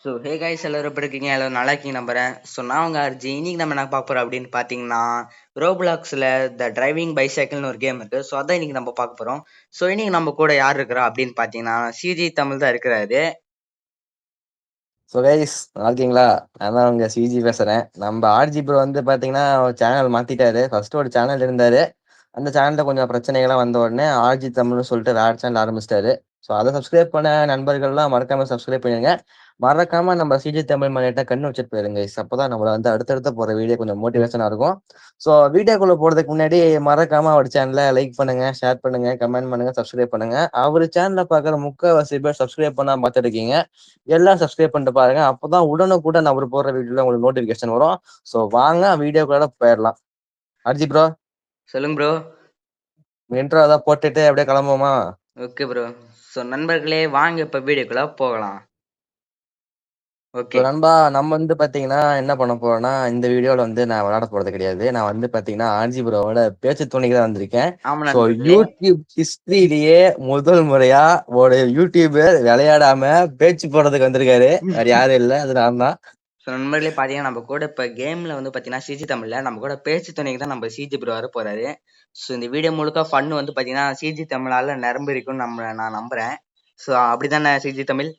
So hey guys எல்லாரும் எப்படி இருக்கீங்க? எல்லாரும் நல்லா இருக்கீங்க நம்புறேன். ஸோ நான் உங்க அர்ஜி. இன்னைக்கு நம்ம என்ன பார்க்க போறோம் அப்படின்னு பார்த்தீங்கன்னா, ரோப்ளாக்ஸில் த டிரைவிங் பைசைக்கிள்னு ஒரு கேம் இருக்கு. ஸோ அதான் இன்னைக்கு நம்ம பார்க்க போறோம். ஸோ இன்னைக்கு நம்ம கூட யார் இருக்கிறா அப்படின்னு பார்த்தீங்கன்னா, சிஜி தமிழ் தான் இருக்கிறாரு. ஸோ கைஸ் நல்லா இருக்கீங்களா? நான் தான் உங்க சிஜி பேசுறேன். நம்ம ஆர்ஜி ப்ரோ வந்து பாத்தீங்கன்னா சேனல் மாத்திட்டாரு. ஃபர்ஸ்ட் ஒரு சேனல் இருந்தாரு. அந்த சேனல்ல கொஞ்சம் பிரச்சனைகள்லாம் வந்த உடனே ஆர்ஜி தமிழ்னு சொல்லிட்டு வேற சேனல் ஆரம்பிச்சிட்டாரு. ஸோ அதை சப்ஸ்கிரைப் பண்ண நண்பர்கள்லாம் மறக்காம சப்ஸ்கிரைப் பண்ணுங்க. மறக்காம நம்ம சிஜி தமிழ் மலையிட்ட கண்ணு வச்சுட்டு போயிருங்க கைஸ். அப்பதான் நம்மள வந்து அடுத்தடுத்து போற வீடியோ கொஞ்சம் மோட்டிவேஷனா இருக்கும். ஸோ வீடியோக்குள்ள போறதுக்கு முன்னாடி மறக்காம அவர் சேனலை லைக் பண்ணுங்க, ஷேர் பண்ணுங்க, கமெண்ட் பண்ணுங்க, சப்ஸ்கிரைப் பண்ணுங்க. அவர் சேனல்ல பாக்குற முக்கால்வாசி பேர் சப்ஸ்கிரைப் பண்ணா பார்த்துட்டு இருக்கீங்க. எல்லாம் சப்ஸ்கிரைப் பண்ணிட்டு பாருங்க. அப்பதான் உடனுக்குடன் அவர் போடுற வீடியோல உங்களுக்கு நோட்டிபிகேஷன் வரும். ஸோ வாங்க வீடியோக்குள்ள போயிடலாம். அர்ஜி ப்ரோ, சொல்லுங்க ப்ரோ. இன்ட்ரோ ஏதாவது போட்டுட்டு அப்படியே கிளம்புவோமா? Okay bro. ஸோ நண்பர்களே வாங்க இப்போ வீடியோக்குள்ள போகலாம். So okay. நண்பா, நம்ம வந்து பாத்தீங்கன்னா என்ன பண்ண போறோம்னா, இந்த வீடியோல வந்து நான் விளையாட போறது கிடையாது. நான் வந்து பாத்தீங்கன்னா ஆர்ஜி ப்ரோவோட பேச்சு துணைக்கு தான் வந்திருக்கேன். ஆமா ஸோ நண்பர்களே. யூடியூப் ஹிஸ்டரியிலேயே முதல் முறையா ஒரு யூடியூபர் விளையாடாம பேச்சு போடுறதுக்கு வந்திருக்காரு. வேற யாரும் இல்லை, அது நான் தான். ஸோ நண்பர்களே பார்த்தீங்கன்னா நம்ம கூட இப்போ கேமில் வந்து பார்த்தீங்கன்னா சிஜி தமிழில் நம்ம கூட பேச்சு துணைக்கு தான் நம்ம சிஜி ப்ரோ வர போறாரு. ஸோ இந்த வீடியோ முழுக்க ஃபன் வந்து பார்த்தீங்கன்னா சிஜி தமிழால நிரம்பி இருக்கும்னு நான் நம்புறேன். ஸோ அப்படிதானே சிஜி தமிழ்?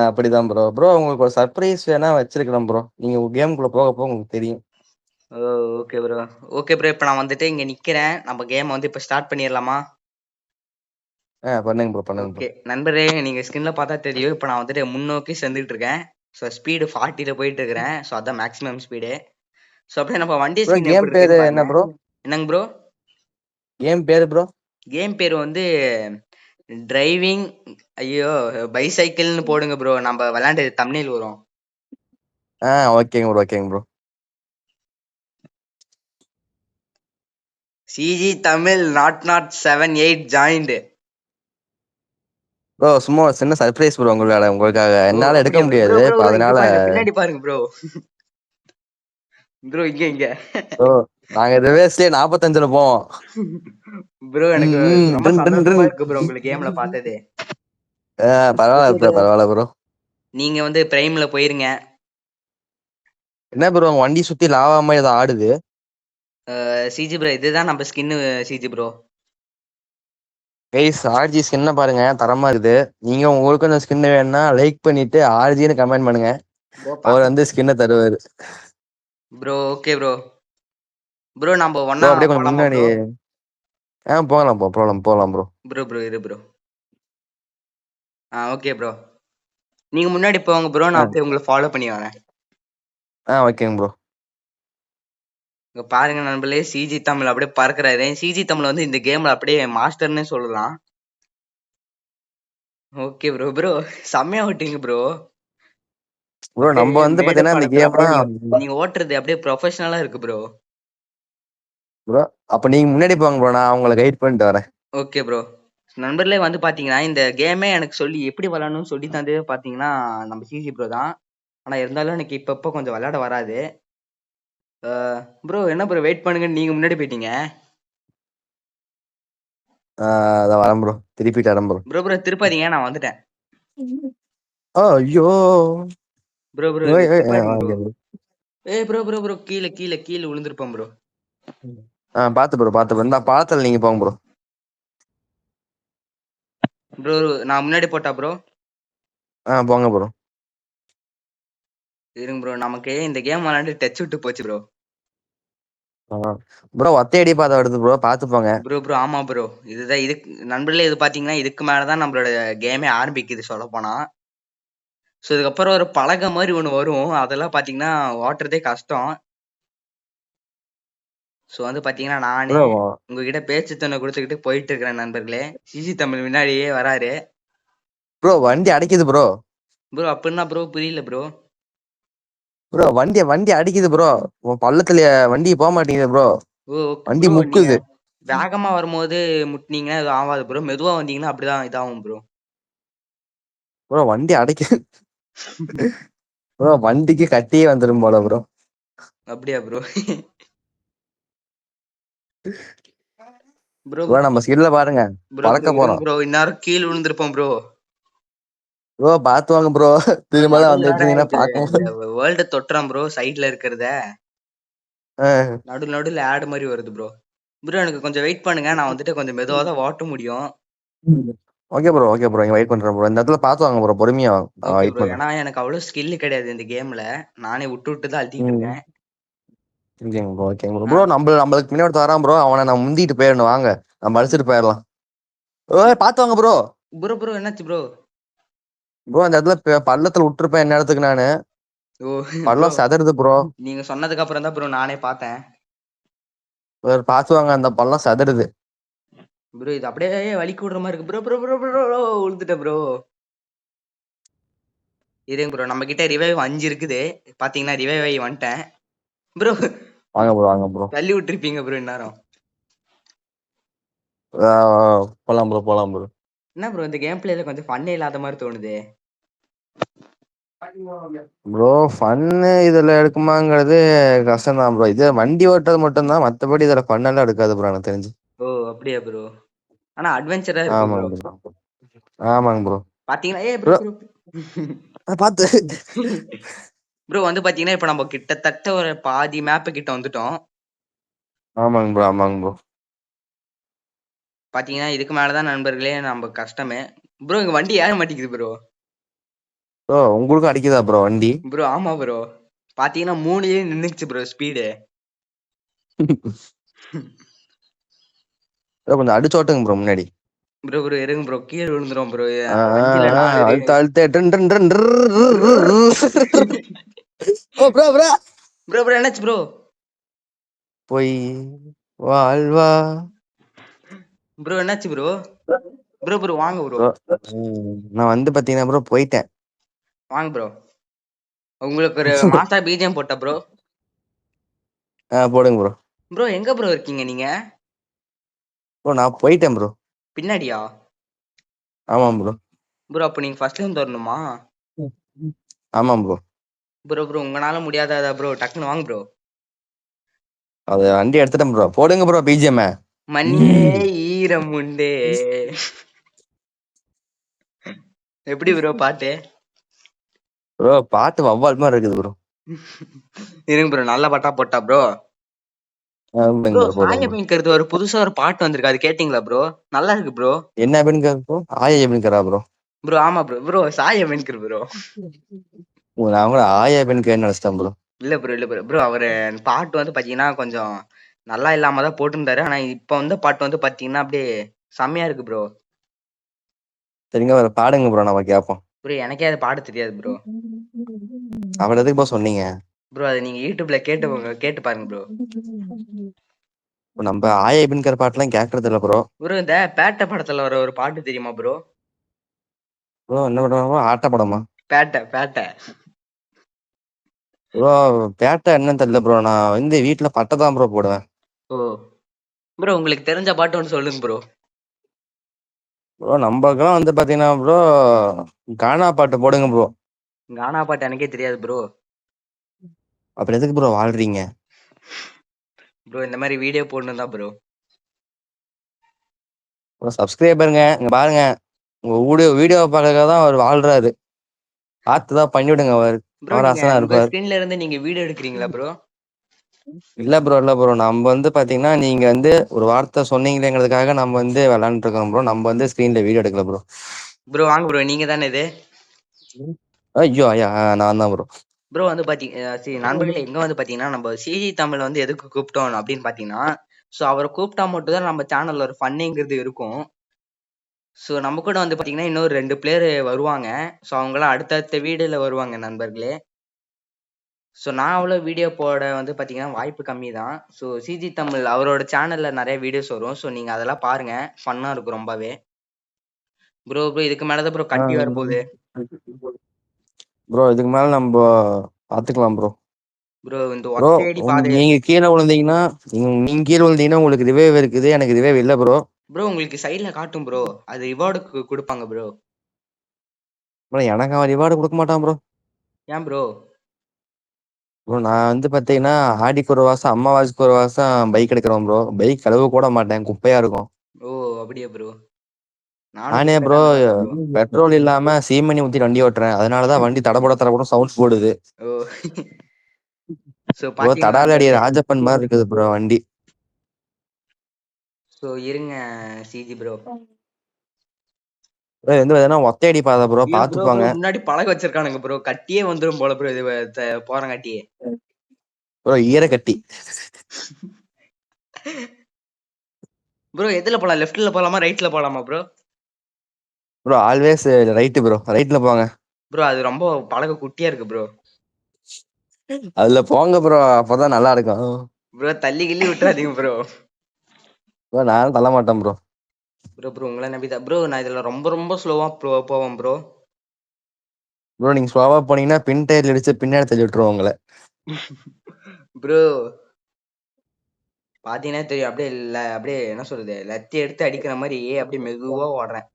அப்படிதான் ப்ரோ. ப்ரோ உங்களுக்கு ஒரு சர்ப்ரைஸ் வேணா வச்சிருக்கிறேன் ப்ரோ. நீங்க கேமுக்குள்ள போக போக உங்களுக்கு தெரியும். ஓ ஓகே ப்ரோ. ஓகே ப்ரோ, இப்போ நான் வந்துட்டு இங்கே நிற்கிறேன். நம்ம கேமை வந்து இப்போ ஸ்டார்ட் பண்ணிடலாமா? பண்ணுங்க ப்ரோ, பண்ணுங்க ப்ரோ. ஓகே நண்பரே, நீங்கள் ஸ்கின்ல பார்த்தா தெரியும். இப்போ நான் வந்துட்டு முன்னோக்கி சென்றுட்டு இருக்கேன். ஸோ ஸ்பீடு 40ல போயிட்டு இருக்கிறேன். ஸோ அதான் மேக்ஸிமம் ஸ்பீடு. ஸோ அப்படியே நம்ம வண்டி ப்ரோ ஸ்கின் கேம் எப்படி பேரு இருக்குன்னு என்ன பாருங்க. ப்ரோ? என்னங்க ப்ரோ? கேம் பேரு ப்ரோ? கேம் பேர் வந்து டிரைவிங், ஐயோ, பைசைக்கிள்னு போடுங்க ப்ரோ. நம்ம விளையாண்டு தம்ப்நெயில் வரும். ஓகேங்க ப்ரோ, ஓகேங்க bro. CG Tamil not not 78 joint. Bro சும்மா ஒரு சின்ன சர்ப்ரைஸ் ப்ரோ உங்களுக்காக ஓ என்னால எடுக்க அப்படியா ப்ரோ? முடியாது. ப்ரோ இப்ப ப்ரோ இங்க அதனால பாருங்க, பின்னாடி பாருங்க ப்ரோ. ப்ரோ இங்க இங்க. ப்ரோ நாங்க ரிவர்ஸ்லயே 45ல போவோம். ப்ரோ எனக்கு ரொம்ப ட்ரின் ட்ரின் சந்தோஷமா ட்ரின். இருக்கு ப்ரோ உங்களுக்கு கேம்ல பார்த்தது. பரவாயில்ல ஓகே ப்ரோ, ப்ரோ, பரவாயில்ல ப்ரோ. நீங்க வந்து பிரைம்ல போயிருங்க. என்ன ப்ரோ உங்க வண்டி சுத்தி லாவா மாதிரி ஏதோ ஆடுது? சிஜி ப்ரோ இதுதான் நம்ம ஸ்கின்னு. சிஜி ப்ரோ கைஸ் ஆர்ஜி ஸ்கின்ன பாருங்க, தரமா இருக்குது. நீங்க உங்களுக்கு அந்த ஸ்கின் வேணும்னா லைக் பண்ணிட்டு ஆர்ஜின்னு கமெண்ட் பண்ணுங்க. ப்ரோ அவர் பாத்து வந்து ஸ்கின்னை தருவாரு. ப்ரோ. Okay bro. ப்ரோ நம்ம ப்ரோ ஒண்ணா அப்படியே கொஞ்சம் போலாமா முன்னாடி ப்ரோ? போகலாம் ப்ரோ, போகலாம் போகலாம் ப்ரோ. ப்ரோ இரு ப்ரோ. Okay bro. நீங்க முன்னாடி போங்க ப்ரோ, நான் அப்படியே உங்களை ஃபாலோ பண்ணி வரேன். ஓகேங்க ப்ரோ. இங்க பாருங்க நண்பர்களே, சிஜி தமிழ் அப்படியே பறக்குறாரு. சிஜி தமிழ் வந்து இந்த கேம்ல அப்படியே மாஸ்டர்னே சொல்லலாம். Okay bro. ப்ரோ செம்மையா ஓட்டுறீங்க ப்ரோ. ப்ரோ நம்ம அப்படியே வந்து மேடு பாத்தீங்கன்னா இந்த பள்ளத்துல அப்படியே நீங்க கேம்லாம். நீங்க ஓட்டுறது அப்படியே ப்ரொஃபஷனலா இருக்கு ப்ரோ. ப்ரோ அப்ப நீங்க முன்னாடி போங்க ப்ரோ, நான் உங்களை கைட் பண்ணிட்டு வரேன். Okay bro. நண்பர்களே வந்து பாத்தீங்கன்னா இந்த கேமே எனக்கு சொல்லி எப்படி விளையாடணும்னு சொல்லி தந்தது பாத்தீங்கன்னா நம்ம சிஜி ப்ரோ தான். ஆனா இருந்தாலும் எனக்கு இப்ப கொஞ்சம் விளையாட வராது. ப்ரோ என்ன ப்ரோ, வெயிட் பண்ணுங்க, நீங்க முன்னாடி போயிட்டீங்க. அதான் வரேன் ப்ரோ, திருப்பிட்டு வரேன் ப்ரோ. ப்ரோ திருப்பாதீங்க, நான் வந்துட்டேன். ஐயோ. ப்ரோ இது ஓய், ஓய், திருப்பாதீங்க ப்ரோ. வாங்க bro. ப்ரோ கீழே கீழே கீழே விழுந்திருப்போம் ப்ரோ. பாத்து ப்ரோ, பாத்து ப்ரோ. இந்த பாலத்துல நீங்க போங்க ப்ரோ. ப்ரோ நான் முன்னாடி போட்டா ப்ரோ? போங்க ப்ரோ. இருங்க ப்ரோ, நமக்கு இந்த கேம் விளையாண்டு டச் விட்டு போச்சு ப்ரோ. ப்ரோ ஒத்தையடி பாதை வருது ப்ரோ, பாத்து போங்க. ப்ரோ ஆமா ப்ரோ. இதுதான் இதுக்கு நண்பர்களே, இது பாத்தீங்கன்னா இதுக்கு மேலதான் நம்மளோட கேமே ஆரம்பிக்குது சொல்ல போனா. ஸோ இதுக்கப்புறம் ஒரு பலகை மாதிரி ஒண்ணு வரும். அதெல்லாம் பாத்தீங்கன்னா ஓட்டுறதே கஷ்டம். ஸோ வந்து பாத்தீங்கன்னா நானே ப்ரோ உங்ககிட்ட பேச்சு துணை கொடுத்துக்கிட்டு போயிட்டு இருக்கிறேன் நண்பர்களே. சிசி தமிழ் முன்னாடியே வராரு. ப்ரோ வண்டி அடைக்குது ப்ரோ. ப்ரோ அப்படின்னா ப்ரோ புரியல ப்ரோ. ப்ரோ வண்டி வண்டி அடிக்குது ப்ரோ. உன் பள்ளத்துல வண்டி போக மாட்டேங்குது ப்ரோ. ஓ வண்டி ப்ரோ, நீங்க முக்குது. வேகமா வரும்போது முட்டினீங்கன்னா இது ஆகாது ப்ரோ. மெதுவா வந்தீங்கன்னா அப்படிதான் இதாகும் ப்ரோ. ப்ரோ வண்டி அடைக்குது. ப்ரோ வண்டிக்கு கட்டியே வந்துடும் போல ப்ரோ. அப்படியா ப்ரோ? ப்ரோ ப்ரோ நம்ம ஸ்கில்ல பாருங்க, ப்ரோ பறக்க இருங்க போறோம். ப்ரோ, இந்நேரம் கீழே விழுந்திருப்போம் ப்ரோ. ப்ரோ பாத்து வாங்க ப்ரோ. ப்ரோ திரும்ப தான் நடுவுல வந்துட்டு வேற இருந்தீங்கன்னா இது இந்த பார்க்கவும் வேர்ல்டு தொட்டுறேன் ப்ரோ சைடுல இருக்கிறத. ஆ. நடுவுல ஆட் மாதிரி வருது ப்ரோ. ப்ரோ எனக்கு கொஞ்சம் வெயிட் பண்ணுங்க, நான் வந்துட்டு கொஞ்சம் மெதுவா தான் ஓட்ட முடியும். Okay bro, okay bro. இங்க வெயிட் பண்றேன் ப்ரோ. இந்த இடத்துல பாத்து வாங்க ப்ரோ. பொறுமையா வாங்க. நான் ஓகே வெயிட் ப்ரோ, பண்றேன். ஏன்னா எனக்கு அவ்வளவு ஸ்கில் கிடையாது இந்த கேம்ல. நானே விட்டு விட்டு தான் அழுத்திட்டு ம். இருக்கேன். ஓகேங்க ப்ரோ, ஓகேங்க ப்ரோ. ஆ ப்ரோ நம்மளுக்கு முன்னாடி ஒருத்தன் வரான் ப்ரோ. அவனை நான் முந்திட்டு போயிடணும். வாங்க நம்ம அடிச்சிட்டு போயிடலாம். ஓய் பாத்து வாங்க ப்ரோ. ப்ரோ ப்ரோ என்னாச்சு ப்ரோ? ப்ரோ இந்த இடத்துல பள்ளத்துல விட்டுருப்பேன் நேரத்துக்கு நானு. ஓ ப்ரோ, பள்ளம் செதறுது ப்ரோ. நீங்க சொன்னதுக்கு அப்புறம் தான் ப்ரோ நானே பார்த்தேன். பாத்து வாங்க, அந்த பள்ளம் செதறுது. ப்ரோ இது அப்படியே வலிக்கு விடுற மாதிரி இருக்கு bro. Bro bro bro bro உழுந்துட்டேன் ப்ரோ. இருங்க ப்ரோ, நம்ம கிட்ட ரிவைவ் 5 இருக்குது. பாத்தீங்கன்னா ரிவைவ் ஆகி வந்துட்டேன் ப்ரோ. வாங்க ப்ரோ, வாங்க ப்ரோ. தள்ளி விட்டுருப்பீங்க ப்ரோ இந்நேரம். போலாம் ப்ரோ, போலாம் ப்ரோ. என்ன ப்ரோ இந்த கேம் பிளேல கொஞ்சம் ஃபன்னே இல்லாத மாதிரி தோணுது. ப்ரோ ஃபன்னு இதுல எடுக்குமாங்கிறது கஷ்டம் தான் ப்ரோ. இது வண்டி ஓட்டுறது மட்டும்தான், மத்தபடி இதுல ஃபன்னெல்லாம் எடுக்காது ப்ரோ எனக்கு தெரிஞ்சு. ஓ அப்படியா ப்ரோ? ஆனா அட்வென்ச்சரா இருக்கு ப்ரோ. ஆமாங்க ப்ரோ, ஆமாங்க ப்ரோ. பாத்தீங்கன்னா ஏ ப்ரோ ப்ரோ ப்ரோ பாத்து. ப்ரோ வந்து பாத்தீங்கன்னா இப்ப நம்ம கிட்டத்தட்ட ஒரு பாதி மேப் கிட்ட வந்துட்டோம். ஆமாங்க ப்ரோ, ஆமாங்க ப்ரோ. பாத்தீங்கன்னா இதுக்கு மேலதான் நண்பர்களே நம்ம கஷ்டமே. ப்ரோ இங்க வண்டி ஏற மாட்டேங்குது ப்ரோ. ப்ரோ உங்களுக்கும் அடிக்குதா ப்ரோ வண்டி? ப்ரோ ஆமா ப்ரோ, பாத்தீங்கன்னா 3லயே நின்னுச்சு ப்ரோ ஸ்பீடு. கொஞ்சம் அடிச்சு ஓட்டுங்க ப்ரோ முன்னாடி. ப்ரோ ப்ரோ இருங்க ப்ரோ, கீழே விழுந்துரும் ப்ரோ. ஆ, அந்த வண்டியில நாலு அழுத்த அழுத்த ப்ரோ ப்ரோ ப்ரோ ப்ரோ என்னாச்சு ப்ரோ? போய் வாழ்வா. ப்ரோ என்னாச்சு ப்ரோ? ப்ரோ ப்ரோ வாங்க ப்ரோ. ப்ரோ நான் வந்து பாத்தீங்கன்னா ப்ரோ போயிட்டேன். வாங்க ப்ரோ, உங்களுக்கு ஒரு மாசா பிஜிஎம் போட்ட ப்ரோ. போடுங்க ப்ரோ. ப்ரோ எங்க ப்ரோ இருக்கீங்க நீங்க? ப்ரோ நான் போயிட்டேன் ப்ரோ. பின்னாடியா? ஆமாம் ப்ரோ. ப்ரோ அப்ப நீங்க ஃபர்ஸ்ட்ல இருந்து வரணுமா? ஆமாம் ப்ரோ. ப்ரோ ப்ரோ உங்களால முடியாததா ப்ரோ? டக்குன்னு வாங்க ப்ரோ. அது வண்டி எடுத்துட்டேன் ப்ரோ. போடுங்க ப்ரோ பிஜிஎம். மண்ணிலே ஈரம் உண்டே. எப்படி ப்ரோ பாட்டு? ப்ரோ பாட்டு வவ்வால் மாதிரி இருக்குது ப்ரோ. இருங்க ப்ரோ, நல்ல பாட்டா போட்டா ப்ரோ. போடுங்க ப்ரோ ப்ரோ, போடுங்க ப்ரோ. சாயபின்கிறது ஒரு புதுசா ஒரு பாட்டு வந்திருக்கு, அது கேட்டீங்களா ப்ரோ? நல்லா இருக்கு ப்ரோ. என்ன அப்படின்னு ப்ரோ? ஆயா எப்படிங்கிறா ப்ரோ? ப்ரோ ஆமா ப்ரோ. ப்ரோ சாயபின்கர் ப்ரோ. நான் கூட ஆயா அப்படின்னு நினைச்சிட்டேன் ப்ரோ. இல்ல ப்ரோ இல்ல ப்ரோ. ப்ரோ அவரு பாட்டு வந்து பாத்தீங்கன்னா கொஞ்சம் நல்லா இல்லாம தான் போட்டிருந்தாரு. ஆனா இப்ப வந்து பாட்டு வந்து பாத்தீங்கன்னா அப்படியே செம்மையா இருக்கு ப்ரோ. சரிங்க ப்ரோ, பாடுங்க ப்ரோ, நம்ம கேட்போம். ப்ரோ எனக்கே அது பாட தெரியாது ப்ரோ. அவள எதுக்கு ப்ரோ சொன்னீங்க? ப்ரோ அது நீங்க யூடியூப்ல கேட்டு பாருங்க ப்ரோ. நம்ம ஆயா எப்படிங்கிற பாட்டுலாம் கேட்கறது இல்ல ப்ரோ. ப்ரோ இந்த பேட்ட படத்துல வர ஒரு பாட்டு தெரியுமா ப்ரோ? ப்ரோ என்ன பண்ணுவாங்க, ஆட்ட படமா? பேட்ட பேட்ட. ப்ரோ பேட்டை என்னன்னு தெரியல ப்ரோ. நான் வந்து வீட்டுல பட்டை தான் ப்ரோ போடுவேன். ஓ ப்ரோ உங்களுக்கு தெரிஞ்ச பாட்டு ஒன்று சொல்லுங்க ப்ரோ. ப்ரோ நம்மக்கெல்லாம் வந்து பாத்தீங்கன்னா ப்ரோ கானா பாட்டு போடுங்க ப்ரோ. கானா பாட்டு எனக்கே தெரியாது ப்ரோ. அப்புறம் எதுக்கு ப்ரோ வாழ்றீங்க? ப்ரோ இந்த மாதிரி வீடியோ போடணும் தான் ப்ரோ. ப்ரோ சப்ஸ்கிரைபருங்க இங்க பாருங்க. உங்க வீடியோ பார்க்கறதுக்காக தான் அவர் வாழ்றாரு. பார்த்துதான் பண்ணிவிடுங்க. அவர் ப்ரோ அவர் நீங்க அசனா உங்க இருப்பார். ஸ்கிரீன்ல இருந்து நீங்க வீடியோ எடுக்கிறீங்களா ப்ரோ? இல்ல ப்ரோ, இல்ல ப்ரோ. நம்ம வந்து பாத்தீங்கன்னா நீங்க வந்து ஒரு வார்த்தை சொன்னீங்களேங்கிறதுக்காக நம்ம வந்து விளையாண்டுட்டு இருக்கோம் ப்ரோ. நம்ம வந்து ஸ்கிரீன்ல வீடியோ எடுக்கல ப்ரோ. ப்ரோ வாங்க ப்ரோ, நீங்க தானே இது? ஐயோ ஐயா, நான் தான் ப்ரோ. ப்ரோ வந்து பாத்தீங்க சரி நண்பர்களே, எங்க வந்து பாத்தீங்கன்னா நம்ம சிஜி தமிழ் வந்து எதுக்கு கூப்பிட்டோம் அப்படின்னு பாத்தீங்கன்னா, ஸோ அவரை கூப்பிட்டா மட்டும் தான் நம்ம சேனல்ல ஒரு ஃபன்னுங்கிறது இருக்கும். ஸோ நம்ம கூட வந்து பாத்தீங்கன்னா இன்னொரு 2 பிளேயர் வருவாங்க. ஸோ அவங்களாம் அடுத்தடுத்த வீடியோல வருவாங்க நண்பர்களே. ஸோ நான் அவ்வளோ வீடியோ போட வந்து பாத்தீங்கன்னா வாய்ப்பு கம்மி தான். ஸோ சிஜி தமிழ் அவரோட சேனல்ல நிறைய வீடியோஸ் வரும். ஸோ நீங்க அதெல்லாம் பாருங்க, ஃபன்னா இருக்கும் ரொம்பவே. ப்ரோ ப்ரோ இதுக்கு மேலதான் ப்ரோ கண்டி வரப்போகுது. ப்ரோ இதுக்கு மேல நம்ம பாத்துக்கலாம் ப்ரோ. ப்ரோ இந்த ப்ரோ ஒத்தையடி பாதை. நீங்க கீழே விழுந்தீங்கன்னா நீங்க கீழே விழுந்தீங்கன்னா உங்களுக்கு ரிவைவ் இருக்குது, எனக்கு ரிவைவ் இல்ல ப்ரோ. ப்ரோ உங்களுக்கு சைடுல காட்டும் ப்ரோ, அது ரிவார்டுக்கு கொடுப்பாங்க ப்ரோ. ப்ரோ எனக்கு அவன் ரிவார்டு கொடுக்க மாட்டான் ப்ரோ. ஏன் ப்ரோ? ப்ரோ நான் வந்து பாத்தீங்கன்னா ஆடிக்கு ஒரு வாசம் அம்மாவாசைக்கு ஒரு வாசம் பைக் எடுக்கிறோம் ப்ரோ. பைக் கழுவ கூட மாட்டேன், குப்பையா இருக்கும். ஓ அப்படியா ப்ரோ? நானும் நானே உங்ககிட்ட ப்ரோ தாங்க வரேன் ப்ரோ. பெட்ரோல் இல்லாம சீமெண்ணி ஊத்தி வண்டி ஓட்டுறேன். அதனாலதான் வண்டி தடபட சவுண்ட் போடுது. ஓ சோ ப்ரோ பாத்தீங்கன்னா தடாலடி ராஜப்பன் மாதிரி இருக்குது ப்ரோ வண்டி. சோ இருங்க சிஜி ப்ரோ. ப்ரோ எந்த எதனா ஒத்தையடி பாதை ப்ரோ, ஐயோ பாத்து ப்ரோ ப்ரோ போங்க. முன்னாடி பழக வச்சிருக்கானுங்க ப்ரோ. கட்டியே வந்துரும் போல ப்ரோ. இது போறங்காட்டியே ப்ரோ ஈரக்கட்டி. ப்ரோ எதுல போலாம்? லெஃப்ட்ல போலாமா ரைட்ல போலாமா bro? Bro always right bro, ரைட்ல போங்க. ப்ரோ அது ரொம்ப பழக குட்டியா இருக்கு ப்ரோ. அதுல போங்க ப்ரோ, அப்பதான் நல்லா இருக்கும். ப்ரோ தள்ளி கிள்ளி விட்டுறாதீங்க ப்ரோ. ப்ரோ நானும் தள்ள மாட்டேன் ப்ரோ. ப்ரோ ப்ரோ உங்களை நம்பிதான் ப்ரோ. நான் இதுல ரொம்ப ரொம்ப ஸ்லோவா போவேன் ப்ரோ. ப்ரோ நீங்க ஸ்லோவா போனீங்கன்னா பின் டயர்ல இடிச்சு பின்னாடி தள்ளி விட்டுருவோம் உங்களை. ப்ரோ பாத்தீங்கன்னா தெரியும், அப்படியே இல்ல அப்படியே என்ன சொல்றது, லத்தி எடுத்து அடிக்கிற மாதிரி அப்படியே மெதுவா ஓடுறேன்.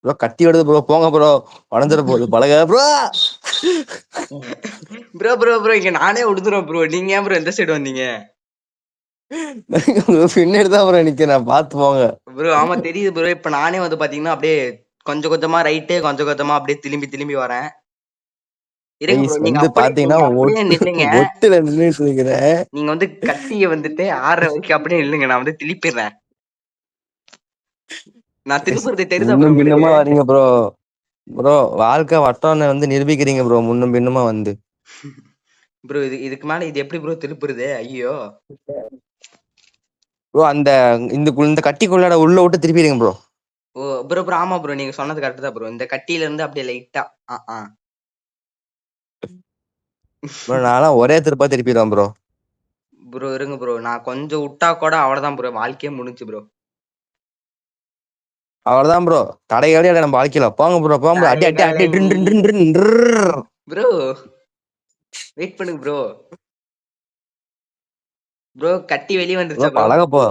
ப்ரோ கட்டி விடுது ப்ரோ, போங்க ப்ரோ, உடஞ்சிட போகுது பழக ப்ரோ. ப்ரோ ப்ரோ ப்ரோ இங்க நானே விடுதுறேன் ப்ரோ. நீங்க ஏன் ப்ரோ எந்த சைடு வந்தீங்க? பின்னாடி தான் ப்ரோ நிக்கிறேன், பாத்து போங்க. ப்ரோ ஆமா தெரியுது ப்ரோ. இப்ப நானே வந்து பாத்தீங்கன்னா அப்படியே கொஞ்சம் கொஞ்சமா ரைட்டு, கொஞ்சம் கொஞ்சமா அப்படியே திரும்பி திரும்பி வரேன். இருங்க ப்ரோ, நீங்க வந்து அப்படியே பாத்தீங்கன்னா நீங்க அப்படியே நில்லுங்க. ஒட்டுல நின்றுட்டு இருக்கிறேன். நீங்க வந்து கட்டிய வந்துட்டு ஆடுற வரைக்கும் அப்படியே நில்லுங்க. நான் வந்து திருப்பிடுறேன். நான் திருப்புறது தெரியுதா ப்ரோ முன்னும் உங்களுக்கு? பின்னமா வரீங்க ப்ரோ. ப்ரோ வாழ்க்கை வட்டம்னு வந்து நிரூபிக்கிறீங்க ப்ரோ, முன்னும் பின்னுமா வந்து. ப்ரோ இதுக்கு மேல இது எப்படி ப்ரோ திருப்புறது? ஐயோ ப்ரோ அந்த இந்த கட்டிக்குள்ளாட உள்ள விட்டு திருப்பிடுங்க ப்ரோ. ஓ ப்ரோ ப்ரோ ஆமா ப்ரோ, நீங்க சொன்னது கரெக்ட் தான் ப்ரோ. இந்த கட்டியில இருந்து அப்படியே லைட்டா ப்ரோ நான்லாம் ஒரே திருப்பா திருப்பிடுவேன் ப்ரோ. ப்ரோ இருங்க ப்ரோ, நான் கொஞ்சம் விட்டா கூட அவ்வளவுதான் ப்ரோ, வாழ்க்கையே முடிஞ்சு ப்ரோ. அவ்வளவுதான் ப்ரோ, தடையாடி நம்ம வாழ்க்கையில போங்க ப்ரோ, போங்க ப்ரோ, அடி அடி தடைகளை அடி டின் டின் டின் டின் டிர்ர். ப்ரோ வெயிட் பண்ணுங்க ப்ரோ. ப்ரோ கட்டி வெளிய ப்ரோ வந்துருச்சா ப்ரோ? பழக போ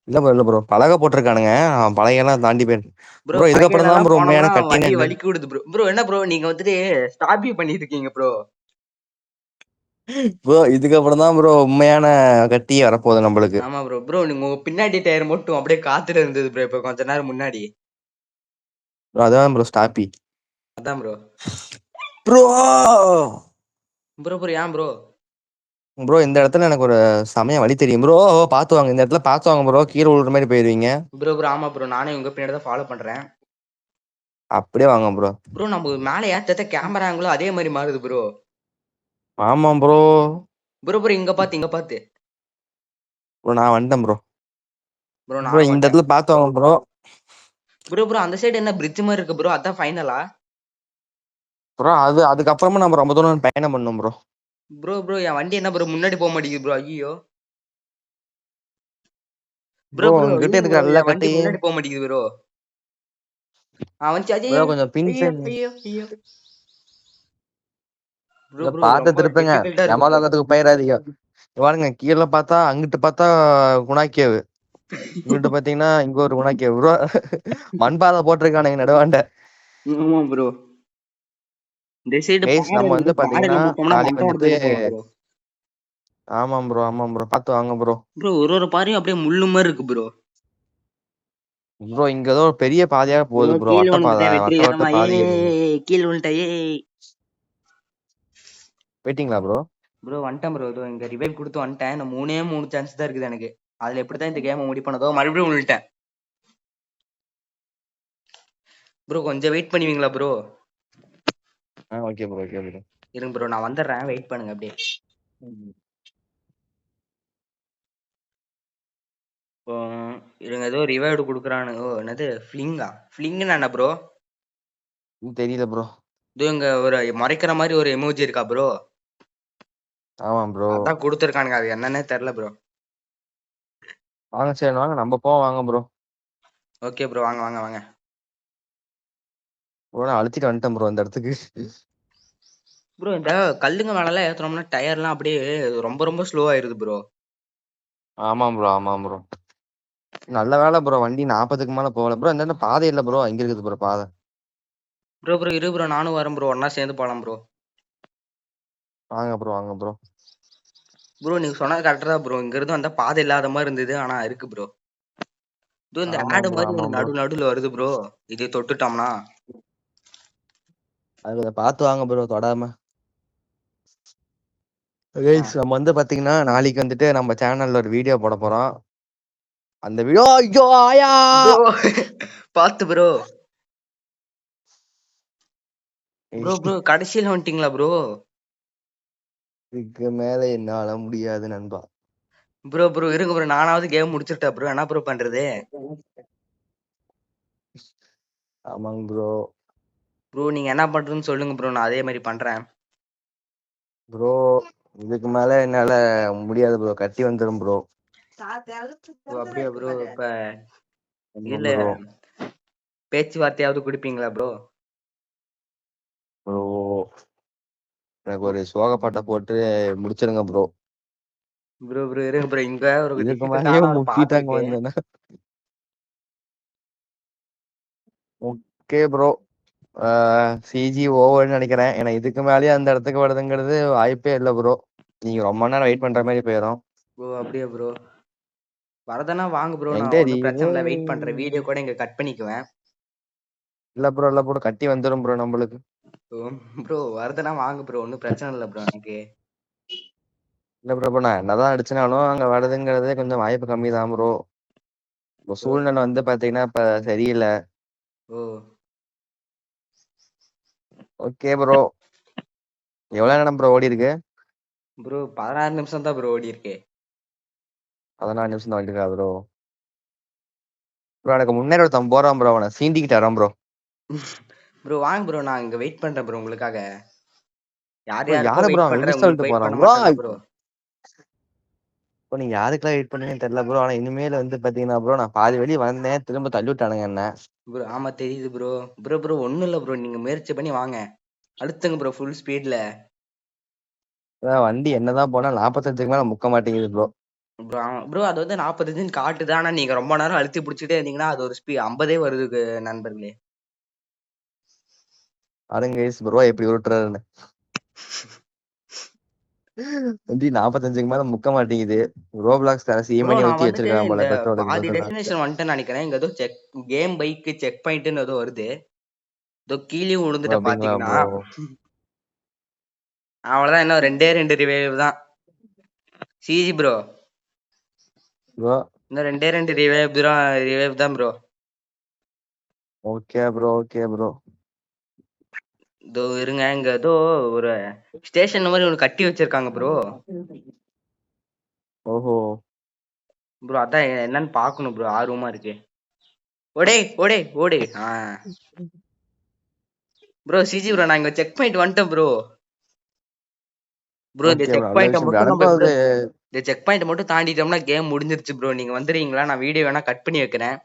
இல்ல ப்ரோ பழக போட்டிருக்கானுங்க, அவன் பழகையெல்லாம் தாண்டி போயிட்டு. ப்ரோ ப்ரோ இதுக்கப்புறம் தான் பழகையெல்லாம் ப்ரோ போனோம்னா உண்மையான கட்டின்னு வண்டி என்ன. வலிக்கு விடுது ப்ரோ. ப்ரோ என்ன ப்ரோ நீங்க வந்துட்டு ஸ்டாபி பண்ணிட்டு இருக்கீங்க ப்ரோ. ப்ரோ இதுக்கப்புறம் தான் ப்ரோ உண்மையான கட்டியே வரப்போகுது நம்மளுக்கு. ஆமா ப்ரோ. ப்ரோ நீங்க உங்க பின்னாடி டயர் மட்டும் அப்படியே காத்துல இருந்தது ப்ரோ இப்ப கொஞ்ச நேரம் முன்னாடி. ப்ரோ அதான் ப்ரோ ஸ்டாப்பி. அதான் ப்ரோ. ப்ரோ ப்ரோ ப்ரோ ஏன் ப்ரோ? ப்ரோ இந்த இடத்துல எனக்கு ஒரு சமயம் வழி தெரியும் ப்ரோ, பாத்து வாங்க, இந்த இடத்துல பாத்து வாங்க ப்ரோ, கீழே விழுற மாதிரி போயிருவீங்க. ப்ரோ ப்ரோ ஆமா ப்ரோ, நானே உங்க பின்னாடி தான் ஃபாலோ பண்றேன். அப்படியே வாங்க ப்ரோ. ப்ரோ நம்ம மேல ஏத்தத்த கேமரா ஆங்கிளும் அதே மாதிரி மாறுது ப்ரோ. ஆமா ப்ரோ. ப்ரோ ப்ரோ இங்க பாத்து இங்க பாத்து. ப்ரோ நான் வந்துட்டேன் ப்ரோ. ப்ரோ ப்ரோ நானும் இந்த வந்துட்டேன். இடத்துல பாத்து வாங்க ப்ரோ. ப்ரோ ப்ரோ அந்த சைடு என்ன பிரிட்ஜ் மாதிரி இருக்கு ப்ரோ, அதான் ஃபைனலா? ப்ரோ அதுக்கப்புறமா நம்ம ரொம்ப தூரம் பயணம் பண்ணோம் ப்ரோ. ப்ரோ ப்ரோ என் வண்டி என்ன ப்ரோ முன்னாடி போக மாட்டேங்குது ப்ரோ. ஐயோ ப்ரோ ப்ரோ ப்ரோ உங்ககிட்ட ஐயோ ப்ரோ இருக்கிற எல்லா என் வண்டி கட்டி. முன்னாடி போக மாட்டேங்குது ப்ரோ. வந்துச்சு. ப்ரோ ஐயோ கொஞ்சம் பின் ஐயோ சைடு ஐயோ ஐயோ. ப்ரோ இதை ப்ரோ பார்த்து ரொம்ப திருப்புங்க, டிஃபிகல்ட்டா இருக்கு ப்ரோ. யமலோகத்துக்கு போயிடாதீங்க. இங்க பாருங்க, கீழே பார்த்தா அங்கிட்டு பார்த்தா குணாக்கேவு, இங்கிட்டு பாத்தீங்கன்னா இங்க ஒரு குணாக்கேவு ப்ரோ. மண்பாதை போட்டிருக்கானுங்க நடுவாண்ட. ஆமா ப்ரோ. இந்த சைடு கைஸ் பாறை நம்ம இருக்கு. வந்து பாத்தீங்கன்னா பாறையில முட்டோம்னா நாளைக்கு மண்டை வந்துட்டு. உடஞ்சு போயிடும் ப்ரோ. ஆமாம் ப்ரோ பார்த்து வாங்க ப்ரோ. ப்ரோ ஒரு பாறையும் அப்படியே முள்ளு மாதிரி இருக்கு ப்ரோ. ப்ரோ இங்க ஏதோ ஒரு பெரிய பாதையா ப்ரோ போகுது ப்ரோ, கீழே வட்ட பாதை, விழுந்துட்டேன் வட்ட வெற்றிகரமா. பாதை அது. கீழே விழுந்துட்டேன் போயிட்டீங்களா ப்ரோ? ப்ரோ வந்துட்டேன் ப்ரோ. இதோ இங்க ரிவைவ் கொடுத்து வந்துட்டேன். இந்த மூணே மூணு சான்ஸ் தான் இருக்குது எனக்கு. அதுல எப்படித்தான் இந்த கேமை முடிப்பனதோ மறுபடியும் விழுந்துட்டேன். ப்ரோ கொஞ்சம் வெயிட் பண்ணுவீங்களா bro? Okay bro, okay bro. இருங்க ப்ரோ நான் வந்துடுறேன், வெயிட் பண்ணுங்க அப்படியே. இப்போ இருங்க, ஏதோ ரிவைவ்டு கொடுக்குறானு. ஓ என்னது ஃபிளிங்கா? ஃபிளிங்னா என்ன ப்ரோ? தெரியல ப்ரோ. இதோ இங்க ஒரு மறைக்கிற மாதிரி ஒரு எமோஜி இருக்கா ப்ரோ? ஆமா ப்ரோ. அதான் கொடுத்துருக்கானுங்க, அது என்னன்னே தெரியல ப்ரோ. வாங்க சரி வாங்க நம்ம போவோம் வாங்க ப்ரோ. ஓகே ப்ரோ வாங்க வாங்க வாங்க. ப்ரோ நான் அழுத்திட்டு வந்துட்டேன் ப்ரோ இந்த இடத்துக்கு. ப்ரோ இந்த கல்லுங்க மேலலாம் ஏத்துனோம்னா டயர்லாம் அப்படியே ரொம்ப ரொம்ப ஸ்லோ ஆயிருது ப்ரோ. ஆமாம் ப்ரோ, ஆமாம் ப்ரோ. நல்ல வேலை ப்ரோ, வண்டி 40க்கு மேல போகல ப்ரோ. இந்த பாதை இல்ல ப்ரோ, இங்க இருக்குது ப்ரோ பாதை. ப்ரோ ப்ரோ இரு ப்ரோ, நானும் வரேன் ப்ரோ, ஒன்னா சேர்ந்து போலாம் ப்ரோ. வாங்க ப்ரோ, வாங்க ப்ரோ. ப்ரோ நீங்க சொன்னது கரெக்டா தான் ப்ரோ. இங்க இருந்து வந்தா பாதை இல்லாத மாதிரி இருந்தது, ஆனா இருக்கு ப்ரோ. இதோ இந்த ஆமா ஆடு ப்ரோ, மாதிரி ஆமா ஒரு ப்ரோ. நடுவுல வருது ப்ரோ. இது தொட்டுட்டோம்னா. அது பார்த்து வாங்க ப்ரோ தொடாம. ஆ. கைஸ் நம்ம வந்து பாத்தீங்கன்னா நாளைக்கு வந்துட்டு நம்ம சேனல்ல ஒரு வீடியோ போட போறோம். அந்த வீடியோ ஐயோ ஆயா ப்ரோ பாத்து ப்ரோ. ப்ரோ கடைசியில வந்துட்டீங்களா ப்ரோ? இதுக்கு மேல என்னால முடியாது நண்பா. ப்ரோ இருங்க ப்ரோ, நானாவது கேம் முடிச்சுட்டேன் ப்ரோ. என்ன ப்ரோ பண்றது? ஆமாங்க ப்ரோ. ப்ரோ நீங்க என்ன பண்றதுன்னு சொல்லுங்க ப்ரோ, நான் அதே மாதிரி பண்றேன். ப்ரோ இதுக்கு மேல என்னால முடியாது ப்ரோ, கட்டி வந்துரும் ப்ரோ. ப்ரோ அப்படியா ப்ரோ? இப்ப ஆமாம் இதுல ப்ரோ. பேச்சுவார்த்தையாவது குடுப்பீங்களா ப்ரோ? ப்ரோ எனக்கு ஒரு சோக பாட்டை போட்டு முடிச்சிருங்க ப்ரோ. ப்ரோ இருங்க ப்ரோ, இங்க ஒரு இதுக்கு டிஃபிகல்ட்டான மேலேயும் ஒரு பாட்டு முக்கிட்டாங்க இருக்கு. வந்தேன்னா ஓகே ப்ரோ. சிஜி ஓவர்னு நினைக்கிறேன். ஏன்னா இதுக்கு மேலேயே அந்த இடத்துக்கு வருதுங்கிறது வாய்ப்பே இல்லை ப்ரோ. நீங்க ரொம்ப நேரம் வெயிட் பண்ற மாதிரி போயிடும். ப்ரோ அப்படியா ப்ரோ? வரதனா வாங்க ப்ரோ, என்கிட்ட நான் ஒன்றும் பிரச்சனை இல்லை, வெயிட் பண்றேன். வீடியோ கூட இங்க கட் பண்ணிக்குவேன். இல்ல ப்ரோ கட்டி வந்துரும் ப்ரோ நம்மளுக்கு. ப்ரோ வரதனா வாங்க ப்ரோ, ஒன்றும் பிரச்சனை இல்லை ப்ரோ எனக்கு. இல்ல ப்ரோ நான் என்னதான் அடிச்சினாலும் அங்க வருதுங்கிறதே கொஞ்சம் வாய்ப்பு கம்மி தான் ப்ரோ. இப்போ ப்ரோ சூழ்நிலை வந்து பாத்தீங்கன்னா இப்ப சரியில்லை. ஓ ஓகே ப்ரோ. எவ்வளவு நேரம் ப்ரோ ஓடி இருக்கு? ப்ரோ 16 நிமிஷம் தான் ப்ரோ ஓடி இருக்கு. 14 நிமிஷம் தான் ஓடிருக்கா ப்ரோ? ப்ரோ எனக்கு முன்னேறி ஒருத்தன் போறான் ப்ரோ, அவனை சீண்டிக்கிட்டு வரான் ப்ரோ. ப்ரோ வாங்க ப்ரோ, நான் இங்க வெயிட் பண்றேன் ப்ரோ உங்களுக்காக. யார் ப்ரோ யாருக்கோ யாரு ப்ரோ வெயிட் அவன் பண்றேன், இங்கிலீஷ் உங்களுக்கு சொல்லிட்டு வெயிட் போறான் பண்ண ப்ரோ? மாட்டேன்ல ப்ரோ. இப்போ நீங்க யாருக்கெல்லாம் வெயிட் பண்ணுவீங்கன்னு தெரியல ப்ரோ. ஆனா இனிமேல் வந்து பாத்தீங்கன்னா ப்ரோ நான் பாதி வெளியே வந்தேன், திரும்ப தள்ளி விட்டானுங்க என்ன. ப்ரோ ஆமா தெரியுது ப்ரோ. ப்ரோ ஒண்ணும் இல்ல ப்ரோ, நீங்க முயற்சி பண்ணி வாங்க. அழுத்துங்க ப்ரோ ஃபுல் ஸ்பீட்ல. வண்டி என்னதான் போனா 45க்கு மேல முக்க மாட்டேங்குது ப்ரோ. ப்ரோ அது வந்து 45ன்னு காட்டுது, ஆனா நீங்க ரொம்ப நேரம் அழுத்தி பிடிச்சிட்டே இருந்தீங்கன்னா அது ஒரு 50 வருது நண்பர்களே. அருங்க ப்ரோ எப்படி உருட்டுறாருன்னு. வண்டி 45க்கு மேல முக்க மாட்டேங்குது. ரோப்ளாக்ஸ் கடைசி ப்ரோ ஈமனி நான் ஊத்தி வந்துட்டு வச்சிருக்கான் இந்த போல பெட்ரோலுக்கு பாதி பதிலா. டெஸ்டினேஷன் வந்துட்டேன்னு நினைக்கிறேன். இங்க ஏதோ கேம் பைக் செக் பாயிண்ட்னு ஏதோ வருது. ஏதோ கீழே ப்ரோ விழுந்துட்ட அப்படிங்களா பாத்தீங்கன்னா. ப்ரோ? அவ்வளவுதான், இன்னும் 2 ரிவைவ் தான். சிஜி ப்ரோ ப்ரோ இன்னும் 2 ரிவைவ் தான் ப்ரோ. Okay bro. இதோ இருங்க, இங்க ஏதோ ஒரு ஸ்டேஷன் மாதிரி ஒன்று கட்டி வச்சிருக்காங்க ப்ரோ. ஓஹோ. ப்ரோ அதான் என்னன்னு பாக்கணும் ப்ரோ, ஆர்வமா இருக்கு. ஓடே ஓடே ஓடே ப்ரோ சிஜி ப்ரோ, நான் இங்க செக் பாயிண்ட் வந்துட்டேன் ப்ரோ. இந்த ஓகே ப்ரோ செக் நல்ல பாயிண்ட விஷயம் ப்ரோ. மட்டும் நம்ம எனக்கும் அது இந்த செக் பாயிண்ட் மட்டும் தாண்டிட்டோம்னா கேம் முடிஞ்சிருச்சு ப்ரோ. நீங்க வந்துடுறீங்களா? நான் வீடியோ வேணா கட் பண்ணி வைக்கிறேன்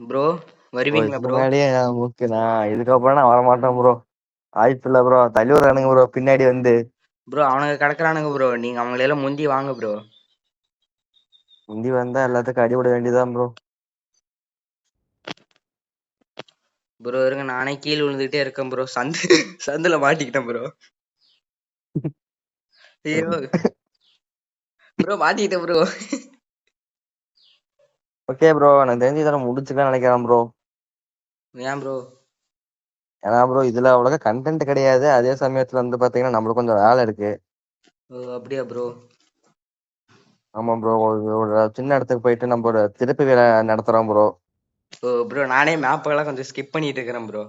ப்ரோ. ப்ரோ வருவீங்களா இதுக்கு ப்ரோ? மேலேயே ஓகே நான் இதுக்கப்புறம் நான் வரமாட்டேன் ப்ரோ. வாய்ப்பு இல்ல ப்ரோ, தள்ளி விடுறானுங்க ப்ரோ பின்னாடி வந்து. ப்ரோ அவனுங்க கிடக்குறானுங்க ப்ரோ, நீங்க அவங்களெல்லாம் முந்தி வாங்க ப்ரோ. முந்தி வந்தா எல்லாத்துக்கும் அடிபட வேண்டியதான் ப்ரோ. ப்ரோ இருங்க, நானே கீழே விழுந்துகிட்டே இருக்கேன் ப்ரோ. சந்துல மாட்டிக்கிட்டேன் ப்ரோ. ஐயோ ப்ரோ மாட்டிக்கிட்டேன் ப்ரோ. ஓகே ப்ரோ எனக்கு தெரிஞ்சு இதெல்லாம் முடிச்சுக்கலாம்னு நினைக்கிறேன் ப்ரோ. ஏன் ப்ரோ? ஏன்னா ப்ரோ இதுல அவ்வளோக்கா கண்டென்ட் கிடையாது. அதே சமயத்துல வந்து பாத்தீங்கன்னா நம்மளுக்கு கொஞ்சம் வேலை இருக்கு. ஓ அப்படியா ப்ரோ? ஆமா ப்ரோ. ஒரு சின்ன இடத்துக்கு போயிட்டு நம்ம ஒரு திருப்பி வேலை நடத்துறோம் ப்ரோ. ஓ ப்ரோ நானே மேப்பெல்லாம் கொஞ்சம் ஸ்கிப் பண்ணிட்டு இருக்கிறேன் ப்ரோ.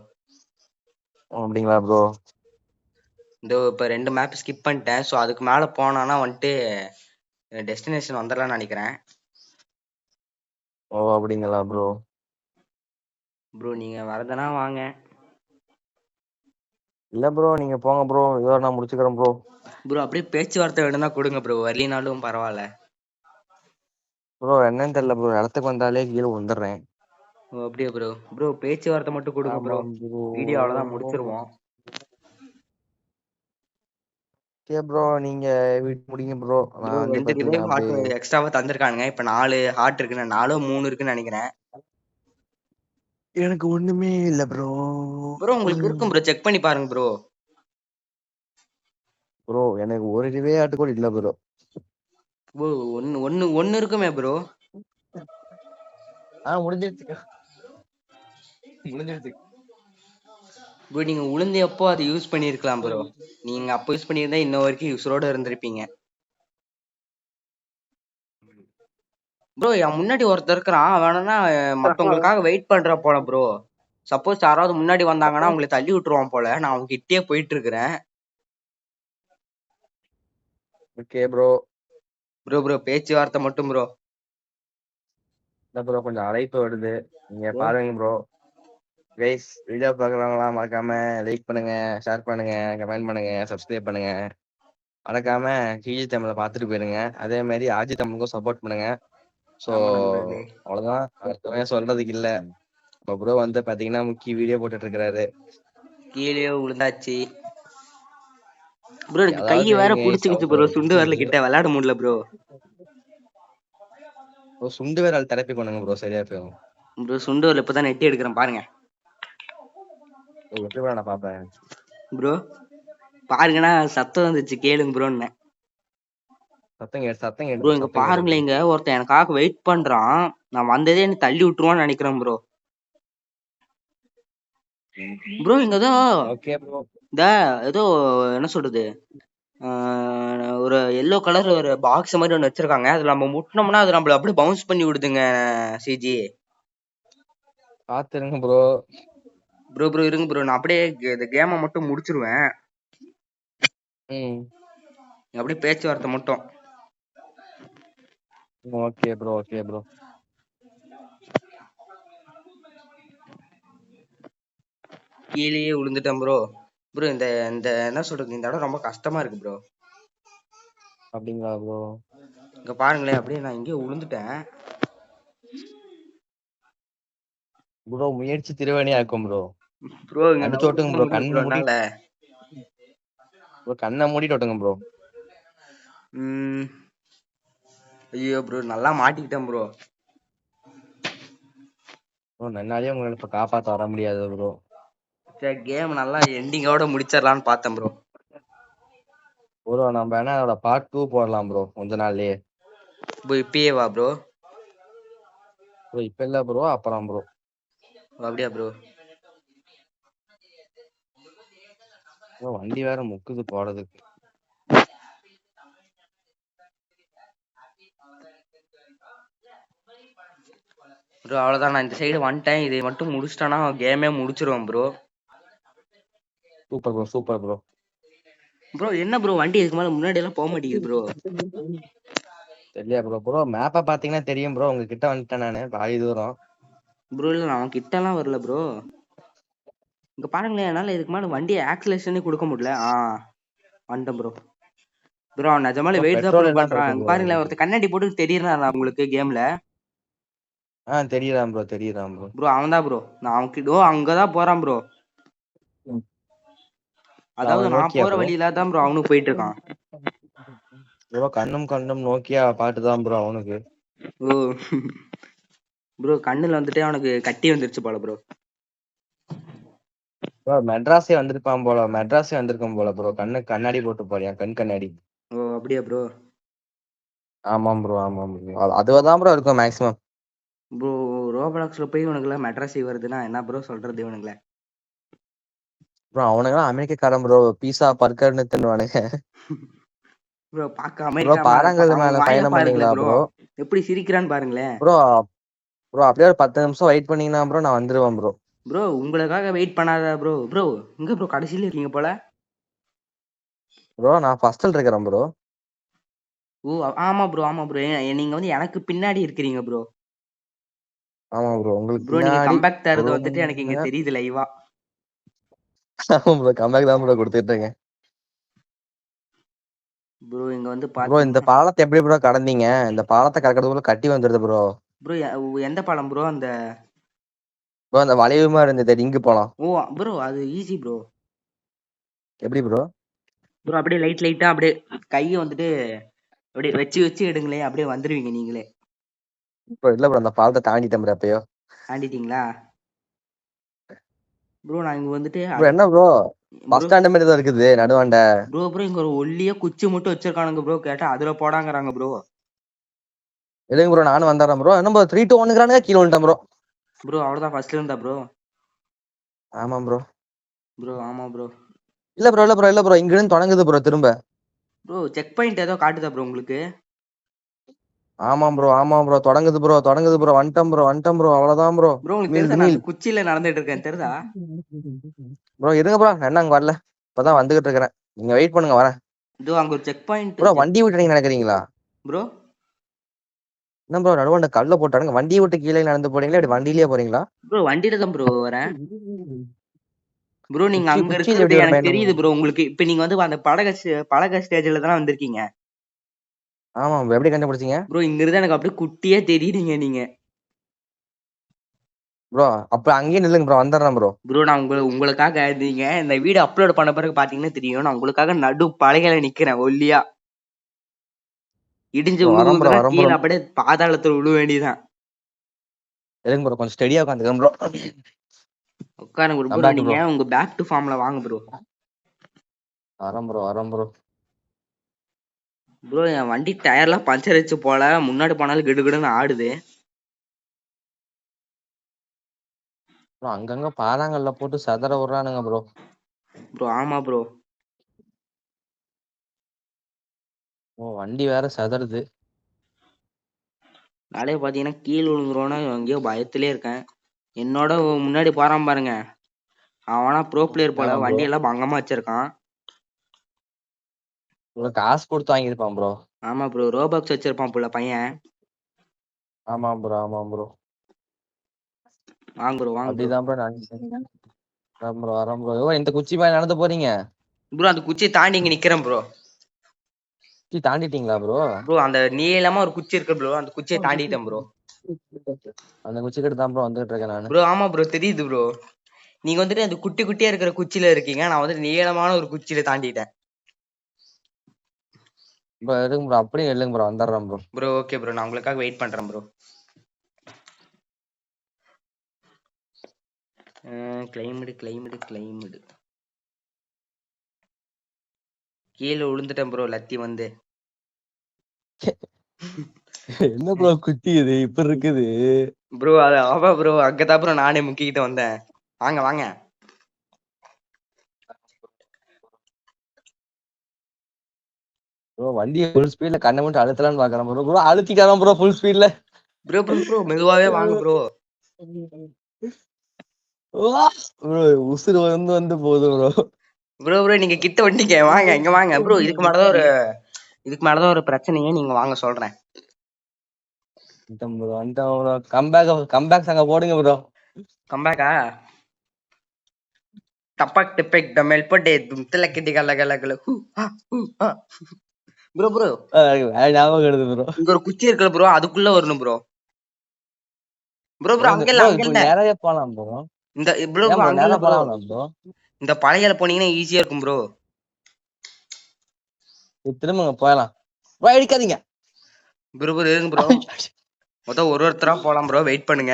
அப்படிங்களா ப்ரோ? இந்த இப்போ 2 மேப் ஸ்கிப் பண்ணிட்டேன். ஸோ அதுக்கு மேலே போனானா வந்துட்டு டெஸ்டினேஷன் வந்துடலாம்னு நினைக்கிறேன். ஓ அப்படிங்களா ப்ரோ? ப்ரோ நீங்க வரதுனா வாங்க. இல்ல ப்ரோ நீங்க போங்க ப்ரோ, இதோட நான் முடிச்சுக்கிறேன் ப்ரோ. ப்ரோ அப்படியே பேச்சுவார்த்தை வேணும்னா கொடுங்க ப்ரோ, வரலினாலும் பரவாயில்ல. ப்ரோ என்னன்னு தெரியல ப்ரோ, இடத்துக்கு வந்தாலே கீழே வந்துடுறேன். ஓ அப்படியா ப்ரோ? ப்ரோ பேச்சுவார்த்தை மட்டும் கொடுங்க ஆமா ப்ரோ. ப்ரோ. வீடியோ அவ்வளோதான் முடிச்சிருவோம். ஓகே ப்ரோ நீங்க வீட்டு முடிங்க ப்ரோ. ப்ரோ நான் வந்து 2 ரிவைவ் பாத்தீங்கன்னா ஹார்ட் அப்படியே எக்ஸ்ட்ராவா தந்திருக்கானுங்க. இப்போ 4 ஹார்ட் இருக்குன்னு, 4 3 இருக்குன்னு நினைக்கிறேன். எனக்கு ஒண்ணுமே இல்ல ப்ரோ. ப்ரோ உங்களுக்கு இருக்கும் ப்ரோ, செக் பண்ணி பாருங்க ப்ரோ. ப்ரோ எனக்கு ஒரு ரிவே ஆட்டு கூட இல்ல ப்ரோ. ப்ரோ ஒன்னு ஒன்னு ஒன்னு இருக்குமே ப்ரோ. முடிஞ்சிருச்சு முடிஞ்சிருச்சு. ப்ரோ நீங்க உளுந்து எப்போ அதை யூஸ் பண்ணிருக்கலாம் ப்ரோ. நீங்க அப்போ யூஸ் பண்ணியிருந்தா இன்ன வரைக்கும் யூஸரோட இருந்திருப்பீங்க. ப்ரோ என் முன்னாடி ஒருத்தர் இருக்கிறான், வேணும்னா மத்தவங்களுக்காக வெயிட் பண்ற போல ப்ரோ. சப்போஸ் யாராவது முன்னாடி வந்தாங்கன்னா உங்களை தள்ளி விட்டுருவான் போல. நான் அவங்க கிட்டே போயிட்டு இருக்கிறேன். Okay bro. ப்ரோ ப்ரோ பேச்சுவார்த்தை மட்டும் ப்ரோ. இல்ல ப்ரோ கொஞ்சம் அழைப்பு வருது, நீங்க ப்ரோ பாருங்க ப்ரோ. கைஸ் வீடியோ பார்க்குறவங்களாம் மறக்காம லைக் பண்ணுங்க, ஷேர் பண்ணுங்க, கமெண்ட் பண்ணுங்க, சப்ஸ்கிரைப் பண்ணுங்க. மறக்காம சிஜி தமிழை பார்த்துட்டு போயிருங்க. அதே மாதிரி ஆர்ஜி தமிழுக்கும் சப்போர்ட் பண்ணுங்க. ஸோ ஆமா நண்பர்களே. அவ்வளோதான், அடுத்தவங்க சொல்றதுக்கு இல்லை. இப்போ ப்ரோ வந்து பார்த்தீங்கன்னா முக்கிய வீடியோ போட்டுட்டு இருக்கிறாரு. கீழே விழுந்தாச்சு ப்ரோ. எனக்கு கை ஏதாவது வேற guys புடிச்சுக்கிச்சு ப்ரோ, சுண்டு வரல கிட்ட விளையாட முடியல ப்ரோ. சுண்டு விரல் தெரப்பி பண்ணுங்க ப்ரோ, சரியா போயிடும் ப்ரோ. சுண்டு வரல இப்பதான் நெட்டி எடுக்கிறேன் பாருங்க எப்படி ப்ரோ நான் பார்ப்பேன் ப்ரோ. பாருங்கண்ணா சத்தம் வந்துச்சு கேளுங்க ப்ரோன்னு. சத்தம் ப்ரோ கேட்டு இங்க சத்தம் கேட்டு பாருங்களேன், இங்க ஒருத்தன் எனக்காக வெயிட் பண்றான். நான் வந்ததே என்ன தள்ளி விட்டுருவான்னு நினைக்கிறேன் ப்ரோ. ப்ரோ இங்க ஏதோ ஓகே ப்ரோ. இந்த ஏதோ என்ன சொல்றது, ஒரு எல்லோ கலர் ஒரு பாக்ஸ் மாதிரி ஒன்று வச்சிருக்காங்க. அதுல நம்ம முட்டினோம்னா அது நம்மள அப்படியே பவுன்ஸ் பண்ணி விடுதுங்க சிஜி. பாத்துருங்க ப்ரோ. ப்ரோ ப்ரோ இருங்க ப்ரோ, நான் அப்படியே இந்த கேமை மட்டும் முடிச்சிருவேன். அப்படியே பேச்சுவார்த்தை மட்டும். Okay bro okay bro. கீழேயே விழுந்துட்டேன் ப்ரோ. ப்ரோ இந்த இந்த என்ன சொல்றது, இந்த இடம் ரொம்ப கஷ்டமா இருக்கு ப்ரோ. அப்படிங்களா ப்ரோ? இங்க பாருங்களேன், அப்படியே நான் இங்கே விழுந்துட்டேன் ப்ரோ. முயற்சி திருவணியாக்கும் ப்ரோ. ப்ரோ. இங்க அடிச்சு ஓட்டுங்க நவுத்த ப்ரோ, முடியல கண்ணு ப்ரோ மூடி என்னால. ப்ரோ, கண்ணை மூடிட்டு ஓட்டுங்க ப்ரோ. ஐயோ ப்ரோ, நல்லா மாட்டிக்கிட்டேன் ப்ரோ. ப்ரோ நன்னாலே உங்களை இப்ப காப்பாத்த வர முடியாது ப்ரோ. சரி கேம் நல்லா எண்டிங்கோட முடிச்சிடலான்னு பார்த்தேன் ப்ரோ. ப்ரோ நம்ம வேணா அதோட பார்ட் 2 போடலாம் ப்ரோ கொஞ்ச நாள்லயே. ப்ரோ இப்பயே வா ப்ரோ? ப்ரோ இப்ப இல்ல ப்ரோ, அப்புறம் ப்ரோ. அப்படியா ப்ரோ? ப்ரோ வண்டி வேற முக்குது போறதுக்கு. ப்ரோ அவ்வளவுதான், நான் இந்த சைடு வந்துட்டேன். இதை மட்டும் முடிச்சிட்டேன்னா கேமே முடிச்சிருவேன் bro. Super bro super bro. Bro என்ன ப்ரோ வண்டி இதுக்கு மேல முன்னாடி எல்லாம் போக மாட்டேங்குது ப்ரோ. தெரியல ப்ரோ. ப்ரோ மேப்பை பாத்தீங்கன்னா தெரியும் ப்ரோ, உங்ககிட்ட வந்துட்டேன் நானு பாதி தூரம். ப்ரோ இல்ல நான் கிட்ட எல்லாம் வரல ப்ரோ. இங்க பாருங்களேன், என்னால இதுக்கு மேல வண்டி ஆக்சிலேஷனே கொடுக்க முடியல. வந்துட்டேன் ப்ரோ. ப்ரோ அவன் நிஜமாலே வெயிட் தான் ப்ரோ பெட்ரோல் எல்லாம் பண்றான். இருக்கு இங்க ப்ரோ பாருங்களேன், உங்களுக்கு. ஒருத்தர் கண்ணாடி போட்டு தெரியறான் உங்களுக்கு கேம்ல. தெரியலாம் ப்ரோ தெரியலாம் ப்ரோ. ப்ரோ அவன் தான் ப்ரோ. நான் அவன் கிட்ட அங்கதான் போறான் ப்ரோ. அதாவது அவன் நான் நோக்கியா போற ப்ரோ. வழியில தான் ப்ரோ அவனும் போயிட்டு இருக்கான். ப்ரோ கண்ணும் கண்ணும் நோக்கியா பாட்டுதான் ப்ரோ அவனுக்கு. ஓ ப்ரோ கண்ணுல வந்துட்டு அவனுக்கு கட்டி வந்துருச்சு போல ப்ரோ. ப்ரோ மெட்ராஸே வந்திருப்பான் போல, மெட்ராஸே வந்திருக்கும் போல ப்ரோ. கண்ணாடி போட்டு போறியா, கண் கண்ணாடி. ஓ அப்படியா ப்ரோ? ஆமாம் ப்ரோ ஆமாம் ப்ரோ, அதுதான் ப்ரோ இருக்கும் மேக்ஸிமம். ப்ரோ ரோபலாக்ஸ்ல போய் இவனுக்குலாம் மெட்ராஸ் வருதுன்னா என்ன ப்ரோ சொல்றது இவனுங்கள? ப்ரோ அவனுங்களாம் அமெரிக்காரன் ப்ரோ, பீஸா பர்கர்னு தின்னுவானுங்க. ப்ரோ பார்க்க ப்ரோ அமெரிக்கா பாறாங்கல் அவன் மேல வாயில பயணம் பண்ணீங்களா பாருங்களேன் ப்ரோ, ப்ரோ? எப்படி சிரிக்கிறான்னு பாருங்களேன். ப்ரோ ப்ரோ அப்படியே ஒரு 10 நிமிஷம் வெயிட் பண்ணீங்கன்னா ப்ரோ நான் வந்துருவேன் ப்ரோ. ப்ரோ உங்களுக்காக வெயிட் பண்ணாத ப்ரோ. ப்ரோ இங்க ப்ரோ கடைசியில இருக்கீங்க போல. ப்ரோ நான் ஃபர்ஸ்ட்ல இருக்கிறேன் ப்ரோ. ஓ ஆமா ப்ரோ ஆமா ப்ரோ. நீங்க வந்து எனக்கு பின்னாடி இருக்கிறீங்க ப்ரோ. ஆமா ப்ரோ உங்களுக்கு ப்ரோ நீங்க பின்னாடி. கம்பேக் தரது வந்துட்டு எனக்கு இங்க பொறுமையா. தெரியுது லைவா. ஆமா ப்ரோ, கம்பேக் தான் ப்ரோ கொடுத்துட்டு இருக்கேன். ப்ரோ இங்க வந்து ப்ரோ இந்த பாத்தீங்கன்னா பாலத்தை எப்படி ப்ரோ கடந்தீங்க? இந்த பாலத்தை கடக்கிறதுக்குள்ள கட்டி வந்துருது ப்ரோ. ப்ரோ எந்த பாலம் ப்ரோ? அந்த ப்ரோ அந்த வளைவுமா இருந்தது இங்கு போலாம். ஓ ப்ரோ அது ஈஸி ப்ரோ. எப்படி ப்ரோ? ப்ரோ அப்படியே லைட்டா அப்படியே கையை வந்துட்டு அப்படியே வச்சு வச்சு எடுங்களேன், அப்படியே வந்துருவீங்க நீங்களே. ப்ரோ இல்ல ப்ரோ, அந்த பாலத்தை தாண்டிட்டேன் ப்ரோ எப்பயோ. தாண்டிட்டீங்களா? ப்ரோ நான் இங்க வந்துட்டு ப்ரோ என்ன ப்ரோ, பஸ் ப்ரோ ஸ்டாண்ட் மாதிரி தான் இருக்குது நடுவாண்ட. ப்ரோ ப்ரோ இங்க ஒரு ஒல்லியா குச்சி மட்டும் வச்சிருக்கானுங்க ப்ரோ. கேட்டா அதுல போடாங்கறாங்க ப்ரோ. எதுங்க ப்ரோ நானும் வந்துடுறேன் ப்ரோ. என்ன ப்ரோ 3 2 1ங்கறானுங்க கீழ விழுந்துட்டேன் ப்ரோ. ப்ரோ அவ்வளவுதான் ஃபர்ஸ்ட்ல இருந்தா ப்ரோ. ஆமா ப்ரோ. ப்ரோ ஆமா ப்ரோ. இல்ல ப்ரோ இங்க இருந்து தொடங்குது ப்ரோ திரும்ப. ப்ரோ செக் பாயிண்ட் ஏதோ காட்டுதா ப்ரோ உங்களுக்கு? ஆமா ப்ரோ தொடங்குது ப்ரோ வந்துட்டேன் ப்ரோ அவ்வளவுதான் ப்ரோ. ப்ரோ உங்களுக்கு மீல் தெரியுதா நான் மீல் அந்த குச்சியில நடந்துட்டு இருக்கேன் தெரியுதா? ப்ரோ இருங்க ப்ரோ என்ன அங்க வரல. இப்பதான் வந்துகிட்டு இருக்கிறேன். நீங்க வெயிட் பண்ணுங்க வரேன். இதோ அங்க ஒரு செக் பாயிண்ட் ப்ரோ வண்டி விட்டுறீங்க நினைக்கிறீங்களா? ப்ரோ. என்ன ப்ரோ நடுவுல கல்ல போட்டானுங்க. வண்டியை விட்டு கீழே நடந்து போறீங்களா இப்படி வண்டியிலேயே போறீங்களா? ப்ரோ வண்டியில தான் ப்ரோ வரேன். ப்ரோ நீங்க அங்க குச்சியில இருக்கிறது எப்படி வர எனக்கு பயணம்? தெரியுது ப்ரோ. உங்களுக்கு இப்ப நீங்க வந்து அந்த படக ஸ்டேஜ்ல தானே வந்திருக்கீங்க. ஆமா ப்ரோ எப்படி கண்டுபிடிச்சீங்க? ப்ரோ இங்க இருந்து எனக்கு அப்படியே குட்டியே தெரியுறீங்க நீங்க. ப்ரோ அப்ப அங்கேயே நில்லுங்க ப்ரோ வந்துடுறேன் ப்ரோ. ப்ரோ நான் உங்களுக்காக நீங்க இந்த வீடியோ அப்லோட் பண்ண பிறகு பாத்தீங்கன்னா தெரியும். நான் உங்களுக்காக நடு பலகையில நிக்கிறேன் ஒல்லியா. இடிஞ்சு ப்ரோ வரேன் ப்ரோ விழுகுதுன்னா வரேன் ப்ரோ. கீழே அப்படியே பாதாளத்துல விழ வேண்டியதான். இருங்க ப்ரோ கொஞ்சம் ஸ்டெடியா உட்காந்துக்கிறேன் ப்ரோ. உட்காருங்க ப்ரோ. கம்பேக் நீங்க ப்ரோ. உங்க பேக் டு ஃபார்ம்ல வாங்க ப்ரோ. வரேன் ப்ரோ. ப்ரோ என் வண்டி டயர்லாம் பஞ்சர் வச்சு போல. முன்னாடி போனாலும் கிடுகிடுன்னு ஆடுது. ப்ரோ அங்கங்க பாறாங்கல்ல போட்டு சதற விடுறானுங்க ப்ரோ. ப்ரோ ஆமா ப்ரோ. ஓ வண்டி வேற சதறுது. நாளே பாத்தீங்கன்னா கீழ் விழுந்துருவோன்னு எங்கேயோ பயத்திலே இருக்கேன். என்னோட முன்னாடி போறான் பாருங்க. அவனா ப்ரோ பிளேயர் ஆமா போல. ப்ரோ. வண்டி எல்லாம் பங்கமா வச்சிருக்கான். ப்ரோ காசு கொடுத்து வாங்கியிருப்பான் ப்ரோ. ஆமா ப்ரோ ரோபாக்ஸ் வச்சிருப்பான் போல பையன். ஆமா ப்ரோ. வாங்க ப்ரோ வாங்க ப்ரோ. அப்படிதான் ப்ரோ நினைச்சேன். வரேன் ப்ரோ. ஓ இந்த குச்சி மேல நடந்து போறீங்க? ப்ரோ அந்த குச்சியை தாண்டி இங்க நிக்கிறேன் ப்ரோ. குச்சி தாண்டிட்டீங்களா ப்ரோ? ப்ரோ அந்த நீளமா ஒரு குச்சி இருக்கு ப்ரோ. அந்த குச்சியை தாண்டிட்டேன் ப்ரோ. அந்த குச்சி கிட்ட தான் ப்ரோ வந்துட்டு இருக்கேன் நானு. ப்ரோ ஆமா ப்ரோ தெரியுது ப்ரோ. நீங்க வந்துட்டு அந்த குட்டி குட்டியா இருக்கிற குச்சியில இருக்கீங்க. நான் வந்து நீளமான ஒரு குச்சியில தாண்டிட்டேன். ப்ரோ இருங்க ப்ரோ அப்படியே இல்லைங்க ப்ரோ வந்துடுறேன் ப்ரோ. Bro okay bro. நான் உங்களுக்காக வெயிட் பண்றேன் ப்ரோ. கிளைமேட் கீழே விழுந்துட்டேன் ப்ரோ லத்தி வந்து. என்ன ப்ரோ குச்சி இது இப்ப இருக்குது? ப்ரோ அது ஆமா ப்ரோ. அங்கதான் ப்ரோ நானே முக்கிக்கிட்டு வந்தேன். வாங்க வாங்க. ப்ரோ வண்டியை ஃபுல் ஸ்பீட்ல கண்ணை மட்டும் அழுத்தலான்னு பாக்குறேன் ப்ரோ. ப்ரோ அழுத்திக்காதான் ப்ரோ ஃபுல் ஸ்பீட்ல. ப்ரோ மெதுவாவே வாங்க ப்ரோ. ப்ரோ உசுறு வந்து போகுது ப்ரோ. ப்ரோ நீங்க கிட்ட வண்டிங்க வாங்க இங்க வாங்க ப்ரோ. இதுக்கு மேலதான் ஒரு பிரச்சனையே. நீங்க வாங்க சொல்றேன். வந்துட்டேன் ப்ரோ. கம்பேக் சாங்க போடுங்க ப்ரோ. கம்பேக்கா? டப்பக் டிப்பக் டமெல் பட்டே திலக்கடி கல கல கல ப்ரோ ஞாபகம் வருது ப்ரோ. இங்க ஒரு குச்சி இருக்குல்ல ப்ரோ. அதுக்குள்ள வரணும் ப்ரோ. ப்ரோ அங்க இல்ல ப்ரோ அங்க இப்போ இல்ல. நிறைய போலாம் ப்ரோ. இந்த ப்ரோ ஏன் ப்ரோ அங்க இல்ல நேரா ப்ரோ. போலாம் ப்ரோ. இந்த பழையல போனீங்கன்னா ஈஸியா இருக்கும் ப்ரோ. திரும்பங்க போயலாம். ப்ரோ அடிக்காதீங்க. ப்ரோ இருங்க ப்ரோ. மொத்தம் ஒருத்தரா போலாம் ப்ரோ. வெயிட் பண்ணுங்க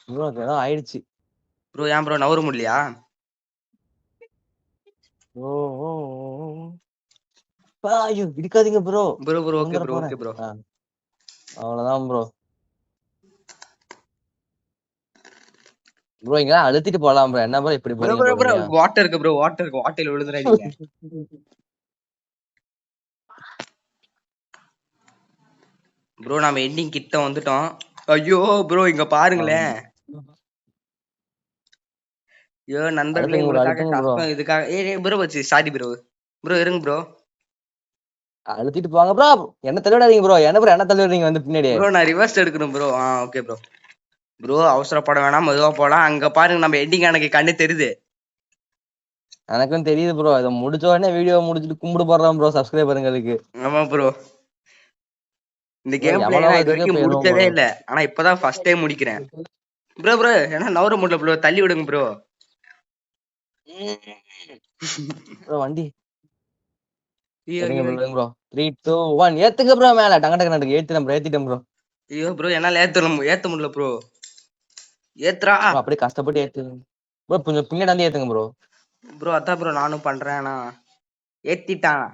ப்ரோ ஏதோ ஆயிடுச்சு ப்ரோ. ஏன் ப்ரோ நவர முடியலையா? ஓ ஐயோ இடிக்காதீங்க ப்ரோ. ஓகே வந்துட ப்ரோ போறேன். Okay bro. அவ்வளவுதான் ப்ரோ. ப்ரோ இங்க அழுத்திட்டு போலாம் ப்ரோ. என்ன ப்ரோ இப்படி போறீங்க ப்ரோ பொறுமையா? வாட்டர் இருக்கு ப்ரோ. வாட்டர்ல விழுந்துறாதீங்க. ப்ரோ நாம எண்டிங் கிட்ட வந்துட்டோம். ஐயோ ப்ரோ இங்க பாருங்களேன். ஐயோ நண்பர்களே உங்களுக்காக அழுத்துங்க ப்ரோ. கஷ்டம் இதுக்காக ப்ரோ வச்சு சாரி ப்ரோ இருங்க ப்ரோ. அழுத்திட்டு போங்க ப்ரோ. என்ன தள்ளிடாதீங்க ப்ரோ. என்ன தள்ளிடுறீங்க வந்து பின்னாடி? ப்ரோ நான் ரிவர்ஸ் எடுக்கணும் ப்ரோ. ஓகே ப்ரோ அவசரப்பட வேணாம். மெதுவா போலாம். அங்க பாருங்க நம்ம எண்டிங் எனக்கு கண்ணு தெரியுது. எனக்கும் தெரியுது ப்ரோ. இதை முடிச்ச உடனே வீடியோ முடிச்சுட்டு கும்பிடு போடுறேன் ப்ரோ சப்ஸ்கிரைபருங்களுக்கு. ஆமா ப்ரோ. இந்த ப்ரோ கேம் பிளே நான் இது யமலோகத்துக்கே வரைக்கும் போயிருவோம் முடிச்சதே ப்ரோ. இல்ல. ஆனா இப்பதான் ஃபர்ஸ்ட் டைம் முடிக்கிறேன். ப்ரோ ஏன்னா நவர முடியல ப்ரோ. தள்ளி விடுங்க ப்ரோ. ப்ரோ வண்டி ஐயோ எடுங்க ஐயோ ப்ரோ. 3 2 1 ஏத்துங்க ப்ரோ. மேல டங்க ஏத்திட்டேன் ப்ரோ. ஐயோ ப்ரோ என்னால ஏத்த முடியல ப்ரோ. ஏத்ரா ப்ரோ அப்படியே கஷ்டப்பட்டு ஏத்துங்க ப்ரோ. கொஞ்சம் பின்னாடி வந்து ஏத்துங்க ப்ரோ. ப்ரோ. அதான் ப்ரோ நானும் பண்றேன். ஏத்திட்டான்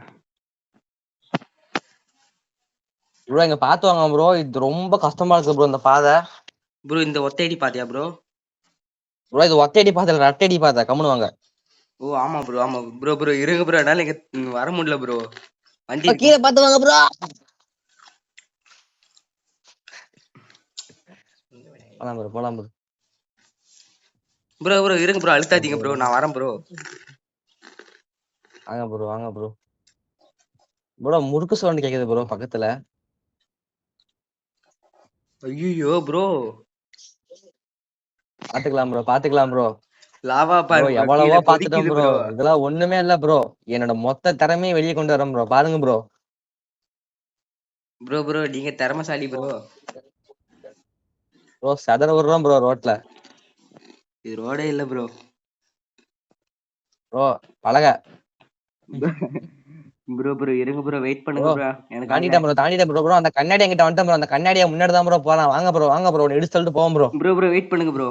ப்ரோ இங்க பாத்து வாங்க ப்ரோ. இது ரொம்ப கஷ்டமா இருக்கு ப்ரோ இந்த பாதை. ப்ரோ இந்த ஒத்தையடி பாத்தியா ப்ரோ? ப்ரோ இது ஒத்தையடி பாதை இல்ல, ரெட்டையடி பாதை. கம்முனு வாங்க. ஓ ஆமா ப்ரோ, ஆமா ப்ரோ. ப்ரோ இருங்க ப்ரோ, என்னால இங்க வர முடியல ப்ரோ. வண்டி இருக்கு கீழே பாத்து வாங்க ப்ரோ. போலாம் ப்ரோ, போலாம் ப்ரோ. ப்ரோ. ப்ரோ இருங்க ப்ரோ, அழுத்தாதீங்க ப்ரோ, நான் வரேன் ப்ரோ. வாங்க ப்ரோ, வாங்க ப்ரோ. ப்ரோ முறுக்கு சவுண்ட் கேக்குது ப்ரோ பக்கத்துல. ஐயோ ப்ரோ. பாத்துக்கலாம் ப்ரோ, பாத்துக்கலாம் ப்ரோ. லாவா ப்ரோ பாருங்க ப்ரோ, எவ்வளவோ கீழே பாத்துட்டோம் கொதிக்குது ப்ரோ. ப்ரோ. இதெல்லாம் ஒண்ணுமே இல்ல ப்ரோ. என்னோட மொத்த திறமையை வெளியே கொண்டு வரேன் ப்ரோ. பாருங்க ப்ரோ. ப்ரோ ப்ரோ நீங்க திறமைசாலி ப்ரோ. ப்ரோ சதற விடுறோம் ப்ரோ ரோட்ல. இது ரோடே இல்ல ப்ரோ. ப்ரோ பழக. ப்ரோ ப்ரோ இருங்க ப்ரோ, வெயிட் பண்ணுங்க ப்ரோ ப்ரோ. எனக்கு அங்க தாண்டிட்டேன் ப்ரோ, தாண்டிட்டேன் ப்ரோ. ப்ரோ அந்த கண்ணாடி என்கிட்ட வந்துட்டேன் ப்ரோ. அந்த கண்ணாடியை முன்னாடி தான் ப்ரோ போலாம். வாங்க ப்ரோ, வாங்க ப்ரோ. எடுத்து சொல்லிட்டு போவோம் ப்ரோ. ப்ரோ ப்ரோ வெயிட் பண்ணுங்க ப்ரோ.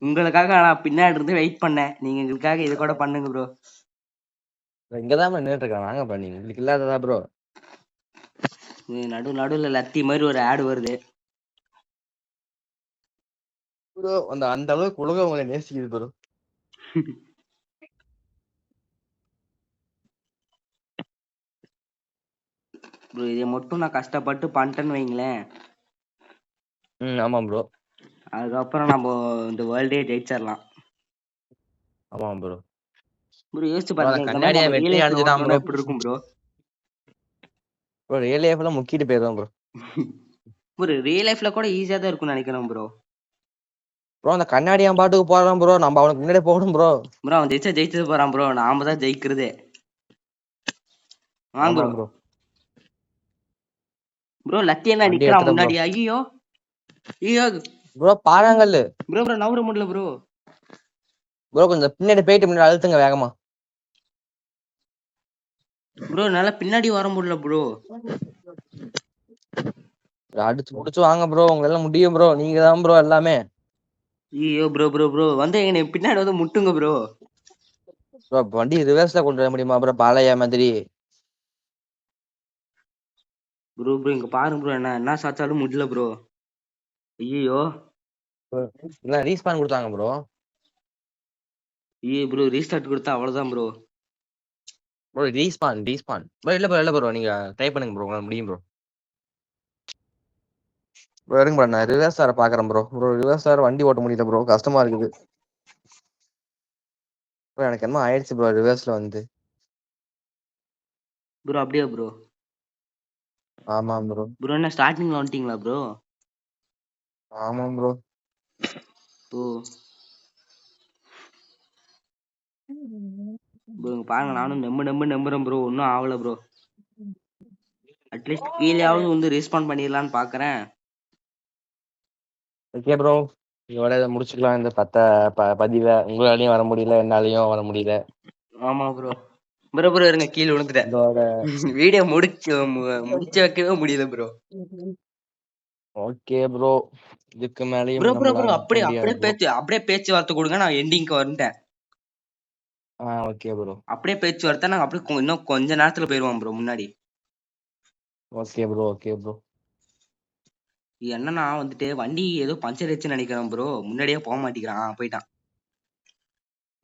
உங்களுக்காக நான் பின்னாடி இருந்து வெயிட் பண்ணேன், நீங்க எங்களுக்காக இது கூட பண்ணுங்க ப்ரோ. இங்கதான் ப்ரோ நின்றுட்டு இருக்கேன். வாங்க ப்ரோ, நீங்க உங்களுக்கு இல்லாததா ப்ரோ. நடுவுல லத்தி மாதிரி ஒரு ஆடு வருது ப்ரோ. அந்த அளவுக்கு உலகம் உங்களை நேசிக்குது ப்ரோ. ப்ரோ. இதை மட்டும் நான் கஷ்டப்பட்டு பண்ணிட்டேன்னு வைங்களேன், ஆமா ப்ரோ. அதுக்கப்புறம் நம்ம இந்த வேர்ல்டே ஜெயிச்சிடலாம். ஆமா ப்ரோ. ப்ரோ யோசிச்சு ப்ரோ அந்த பாருங்க, இந்த மாதிரி கண்ணாடியை நம்ம ரியல் வெற்றி லைஃப்ல அடைஞ்சுட்டான் ப்ரோ. ஓட்டணும்னா எப்படி இருக்கும் ப்ரோ? ப்ரோ ரியல் லைஃப்ல முக்கிட்டு போயிடும் ப்ரோ. ப்ரோ ரியல் லைஃப்ல கூட ஈஸியா தான் இருக்கும்னு நினைக்கிறேன் ப்ரோ. ப்ரோ அந்த கண்ணாடி அவன் பாட்டுக்கு போறான் ப்ரோ. நம்ம அவனுக்கு முன்னாடியே போகணும் ப்ரோ. ப்ரோ அவன் ஜெயிச்சது போறான் ப்ரோ, நாம தான் ஜெயிக்கிறதே. வாங்க ஆமா ப்ரோ. ப்ரோ. ப்ரோ லத்தி என்ன வண்டி நிக்கிறான் எடுத்துட்டேன் ப்ரோ. முன்னாடி, ஐயோ ஐயோ. ப்ரோ பாறாங்கல்லு. ப்ரோ ப்ரோ நவர முடியல ப்ரோ. ப்ரோ கொஞ்சம் பின்னாடி போயிட்டு முன்னாடி அழுத்துங்க வேகமா. ப்ரோ என்னால பின்னாடி வர முடியல ப்ரோ. அடிச்சு புடிச்சு வாங்க ப்ரோ. உங்க எல்லாம் முடியும் ப்ரோ. நீங்க தான் ப்ரோ எல்லாமே. ஐயோ ப்ரோ ப்ரோ ப்ரோ வந்து என்னை பின்னாடி வந்து முட்டுங்க ப்ரோ. ப்ரோ வண்டி ரிவர்ஸ்ல கொண்டு வர முடியுமா ப்ரோ பாலையா மாதிரி? ப்ரோ ப்ரோ இங்க பாருங்க ப்ரோ, என்ன சாச்சாலும் முடியல ப்ரோ. ஐயோ. இல்ல ரீஸ்பான் கொடுத்தாங்க ப்ரோ. ஐயோ ப்ரோ ரீஸ்டார்ட் கொடுத்தா அவ்வளவுதான் ப்ரோ. Bro respawn bro. இல்ல ப்ரோ, இல்ல ப்ரோ. நீங்க ட்ரை பண்ணுங்க ப்ரோ, உங்களால முடியும் ப்ரோ. ப்ரோ இருங்க ப்ரோ, நான் ரிவர்ஸ் சார பாக்குறேன் ப்ரோ. ப்ரோ ரிவர்ஸ் சார் வண்டி ஓட்ட முடியல ப்ரோ, கஷ்டமா இருக்குது ப்ரோ. எனக்கு என்ன ஆயிடுச்சு ப்ரோ ரிவர்ஸ்ல வந்து. ப்ரோ அப்படியே ப்ரோ. ஆமா ப்ரோ. ப்ரோ என்ன ஸ்டார்டிங்ல வந்துட்டீங்களா ப்ரோ? ஆமா ப்ரோ. ஓ ப்ரோ இங்க பாருங்க, நானும் நம்புறேன் ப்ரோ, ஒன்னும் ஆகல ப்ரோ. அட்லீஸ்ட் கீழேயாவது வந்து ரெஸ்பாண்ட் பண்ணிடலான்னு பாக்குறேன். Okay bro. இதோட இதை முடிச்சுக்கலாம் இந்த பதிவை. உங்களாலையும் வர முடியல, என்னாலையும் வர முடியல. ஆமா ப்ரோ. ப்ரோ ப்ரோ இருங்க, கீழே விழுந்துட்டேன். இதோட வீடியோ முடிச்சு வைக்கவே முடியல ப்ரோ. Okay bro. இதுக்கு மேலேயும் ப்ரோ ப்ரோ ப்ரோ நம்மளால இருக்க அப்படியே முடியாது ப்ரோ. அப்படியே பேச்சு வார்த்தை கொடுங்க, நான் எண்டிங்க்கு வந்துட்டேன். Okay bro. அப்படியே பேச்சு வார்த்தை, நாங்க அப்படியே இன்னும் கொஞ்ச நேரத்துல போயிருவோம் ப்ரோ முன்னாடி. Okay bro, okay bro. என்னன்னா வந்துட்டு வண்டி ஏதோ பஞ்சர் ஆயிடுச்சுன்னு நினைக்கிறேன் ப்ரோ, முன்னாடியே போக மாட்டேங்கிறான், போயிட்டான்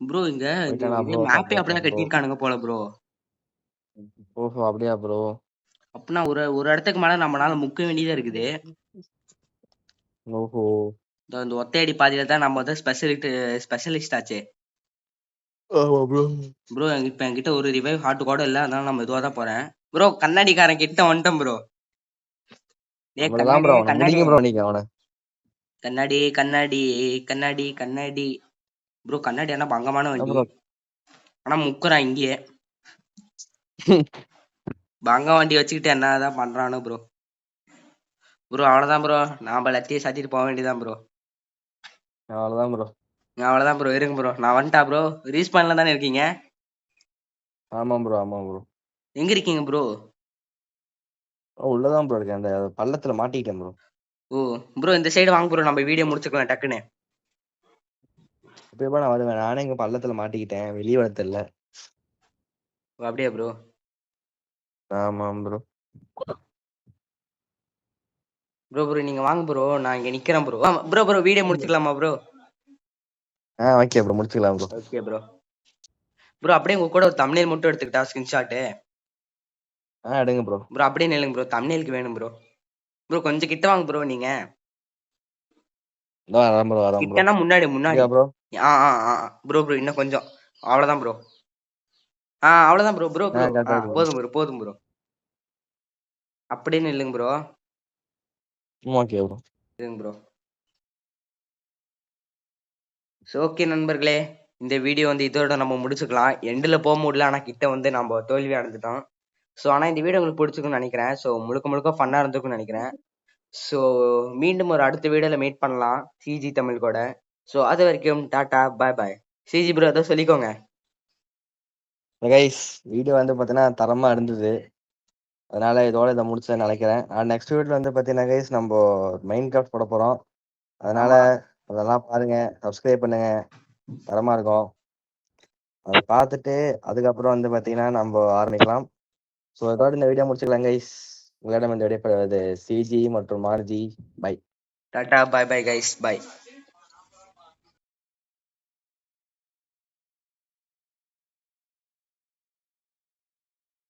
ப்ரோ. இங்க போயிட்டானா இது ப்ரோ? மேப்பே அப்படிதான் சந்தோஷம் ப்ரோ. கட்டியிருக்கானுங்க போல ப்ரோ. ஓஹோ அப்படியா ப்ரோ? அப்படின்னா ஒரு ஒரு இடத்துக்கு மேல நம்மளால முக்க வேண்டியதா இருக்குது. ஓஹோ. இந்த ஒத்தையடி பாதையில தான் நம்ம வந்து ஸ்பெஷலிஸ்ட் ஆச்சே. ஆமா ப்ரோ. ப்ரோ இப்ப என்கிட்ட ஒரு ரிவைவ் ஹார்ட் கூட இல்ல, அதனால நம்ம இதுவா தான் போறேன் ப்ரோ. கண்ணாடிக்காரன் கிட்ட வந்துட்டேன் ப்ரோ. ஏ அவ்வளவுதான் கண்ணாடி ப்ரோ. அவனை கண்ணாடி முடிங்க ப்ரோ நீங்க அவனை. கண்ணாடி கண்ணாடி கண்ணாடி கண்ணாடி. ப்ரோ கண்ணாடி ஆனா பங்கமான வண்டி, ப்ரோ. ஆனா முக்குறான் இங்கேயே. பங்க வண்டி வச்சுக்கிட்டு என்னதான் பண்றானு ப்ரோ. ப்ரோ அவ்வளவுதான் ப்ரோ, நாம லத்தியை சாத்திட்டு போக வேண்டியதான் ப்ரோ. அவ்வளவுதான் ப்ரோ. அவ்வளவுதான் ப்ரோ. இருங்க ப்ரோ, நான் வந்துட்டா ப்ரோ. ரீஸ்பான்ல தானே இருக்கீங்க? ஆமா ப்ரோ, ஆமா ப்ரோ. எங்க இருக்கீங்க ப்ரோ? உள்ளதான் ப்ரோ இருக்கேன். அந்த பள்ளத்துல மாட்டிக்கிட்டேன் ப்ரோ. ஓ ப்ரோ இந்த சைடு வாங்க ப்ரோ, நம்ம வீடியோ முடிச்சுக்கலாம் டக்குன்னு. எப்ப நான் வருவேன்? நானே இங்க பள்ளத்துல மாட்டிக்கிட்டேன், வெளியே வர தெரியல. ஓ அப்படியே ப்ரோ. ஆமா ப்ரோ. ப்ரோ ப்ரோ நீங்க வாங்க ப்ரோ, நான் இங்க நிக்கிறேன் ப்ரோ. ப்ரோ ப்ரோ வீடியோ முடிச்சுக்கலாமா ப்ரோ? ஓகே ப்ரோ, முடிச்சுக்கலாம் ப்ரோ. Okay bro. ப்ரோ அப்படியே உங்க கூட ஒரு தம்ப்நெயில் மட்டும் எடுத்துக்கிட்டா ஸ்கிரீன்ஷாட். எடுங்க ப்ரோ. ப்ரோ அப்படியே நில்லுங்க ப்ரோ, தம்ப்நெயிலுக்கு வேணும் ப்ரோ. ப்ரோ கொஞ்சம் கிட்ட வாங்க ப்ரோ நீங்க. வரேன் ப்ரோ, வரேன் ப்ரோ. கிட்டனா முன்னாடி முன்னாடி. ப்ரோ ப்ரோ ப்ரோ இன்னும் கொஞ்சம். அவ்வளவுதான் ப்ரோ. அவ்வளவுதான் ப்ரோ. ப்ரோ ப்ரோ கரெக்டா இருக்கு ப்ரோ. போதும் ப்ரோ, போதும் ப்ரோ. அப்படியே நில்லுங்க bro. Okay bro. Bro so okay நண்பர்களே, இந்த வீடியோ வந்து இதோட நம்ம முடிச்சுக்கலாம். எண்டில் போக முடியல, ஆனால் கிட்ட வந்து நம்ம தோல்வி அடைஞ்சிட்டோம். ஸோ ஆனால் இந்த வீடியோ உங்களுக்கு பிடிச்சிருக்குன்னு நினைக்கிறேன். ஸோ முழுக்க முழுக்க ஃபன்னாக இருந்திருக்குன்னு நினைக்கிறேன். ஸோ மீண்டும் ஒரு அடுத்த வீடியோவில் மீட் பண்ணலாம் சிஜி தமிழ் கூட. ஸோ அது வரைக்கும் டாடா பாய் பாய். சிஜி ப்ரோ ஏதோ சொல்லிக்கோங்க. கைஸ், வீடியோ வந்து பார்த்தீங்கன்னா தரமாக இருந்தது. அதனால இதோட இதை முடிச்சேன்னு நினைக்கிறேன். நெக்ஸ்ட் வீடியோவில் வந்து பார்த்தீங்கன்னா கைஸ் நம்ம மைண்ட் கிராஃப்ட் போட போகிறோம். அதனால ஆமா அதெல்லாம் பாருங்க, சப்ஸ்கிரைப் பண்ணுங்க, தரமாக இருக்கும். அதை பார்த்துட்டு அதுக்கப்புறம் வந்து பார்த்தீங்கன்னா நம்ம ஆரம்பிக்கலாம். ஸோ இதோட இந்த வீடியோ முடிச்சுக்கலாம் கைஸ். உங்களிடம் இந்த விடைபெறுவது சிஜி மற்றும் RG. Bye. Tata bye bye guys, பாய்.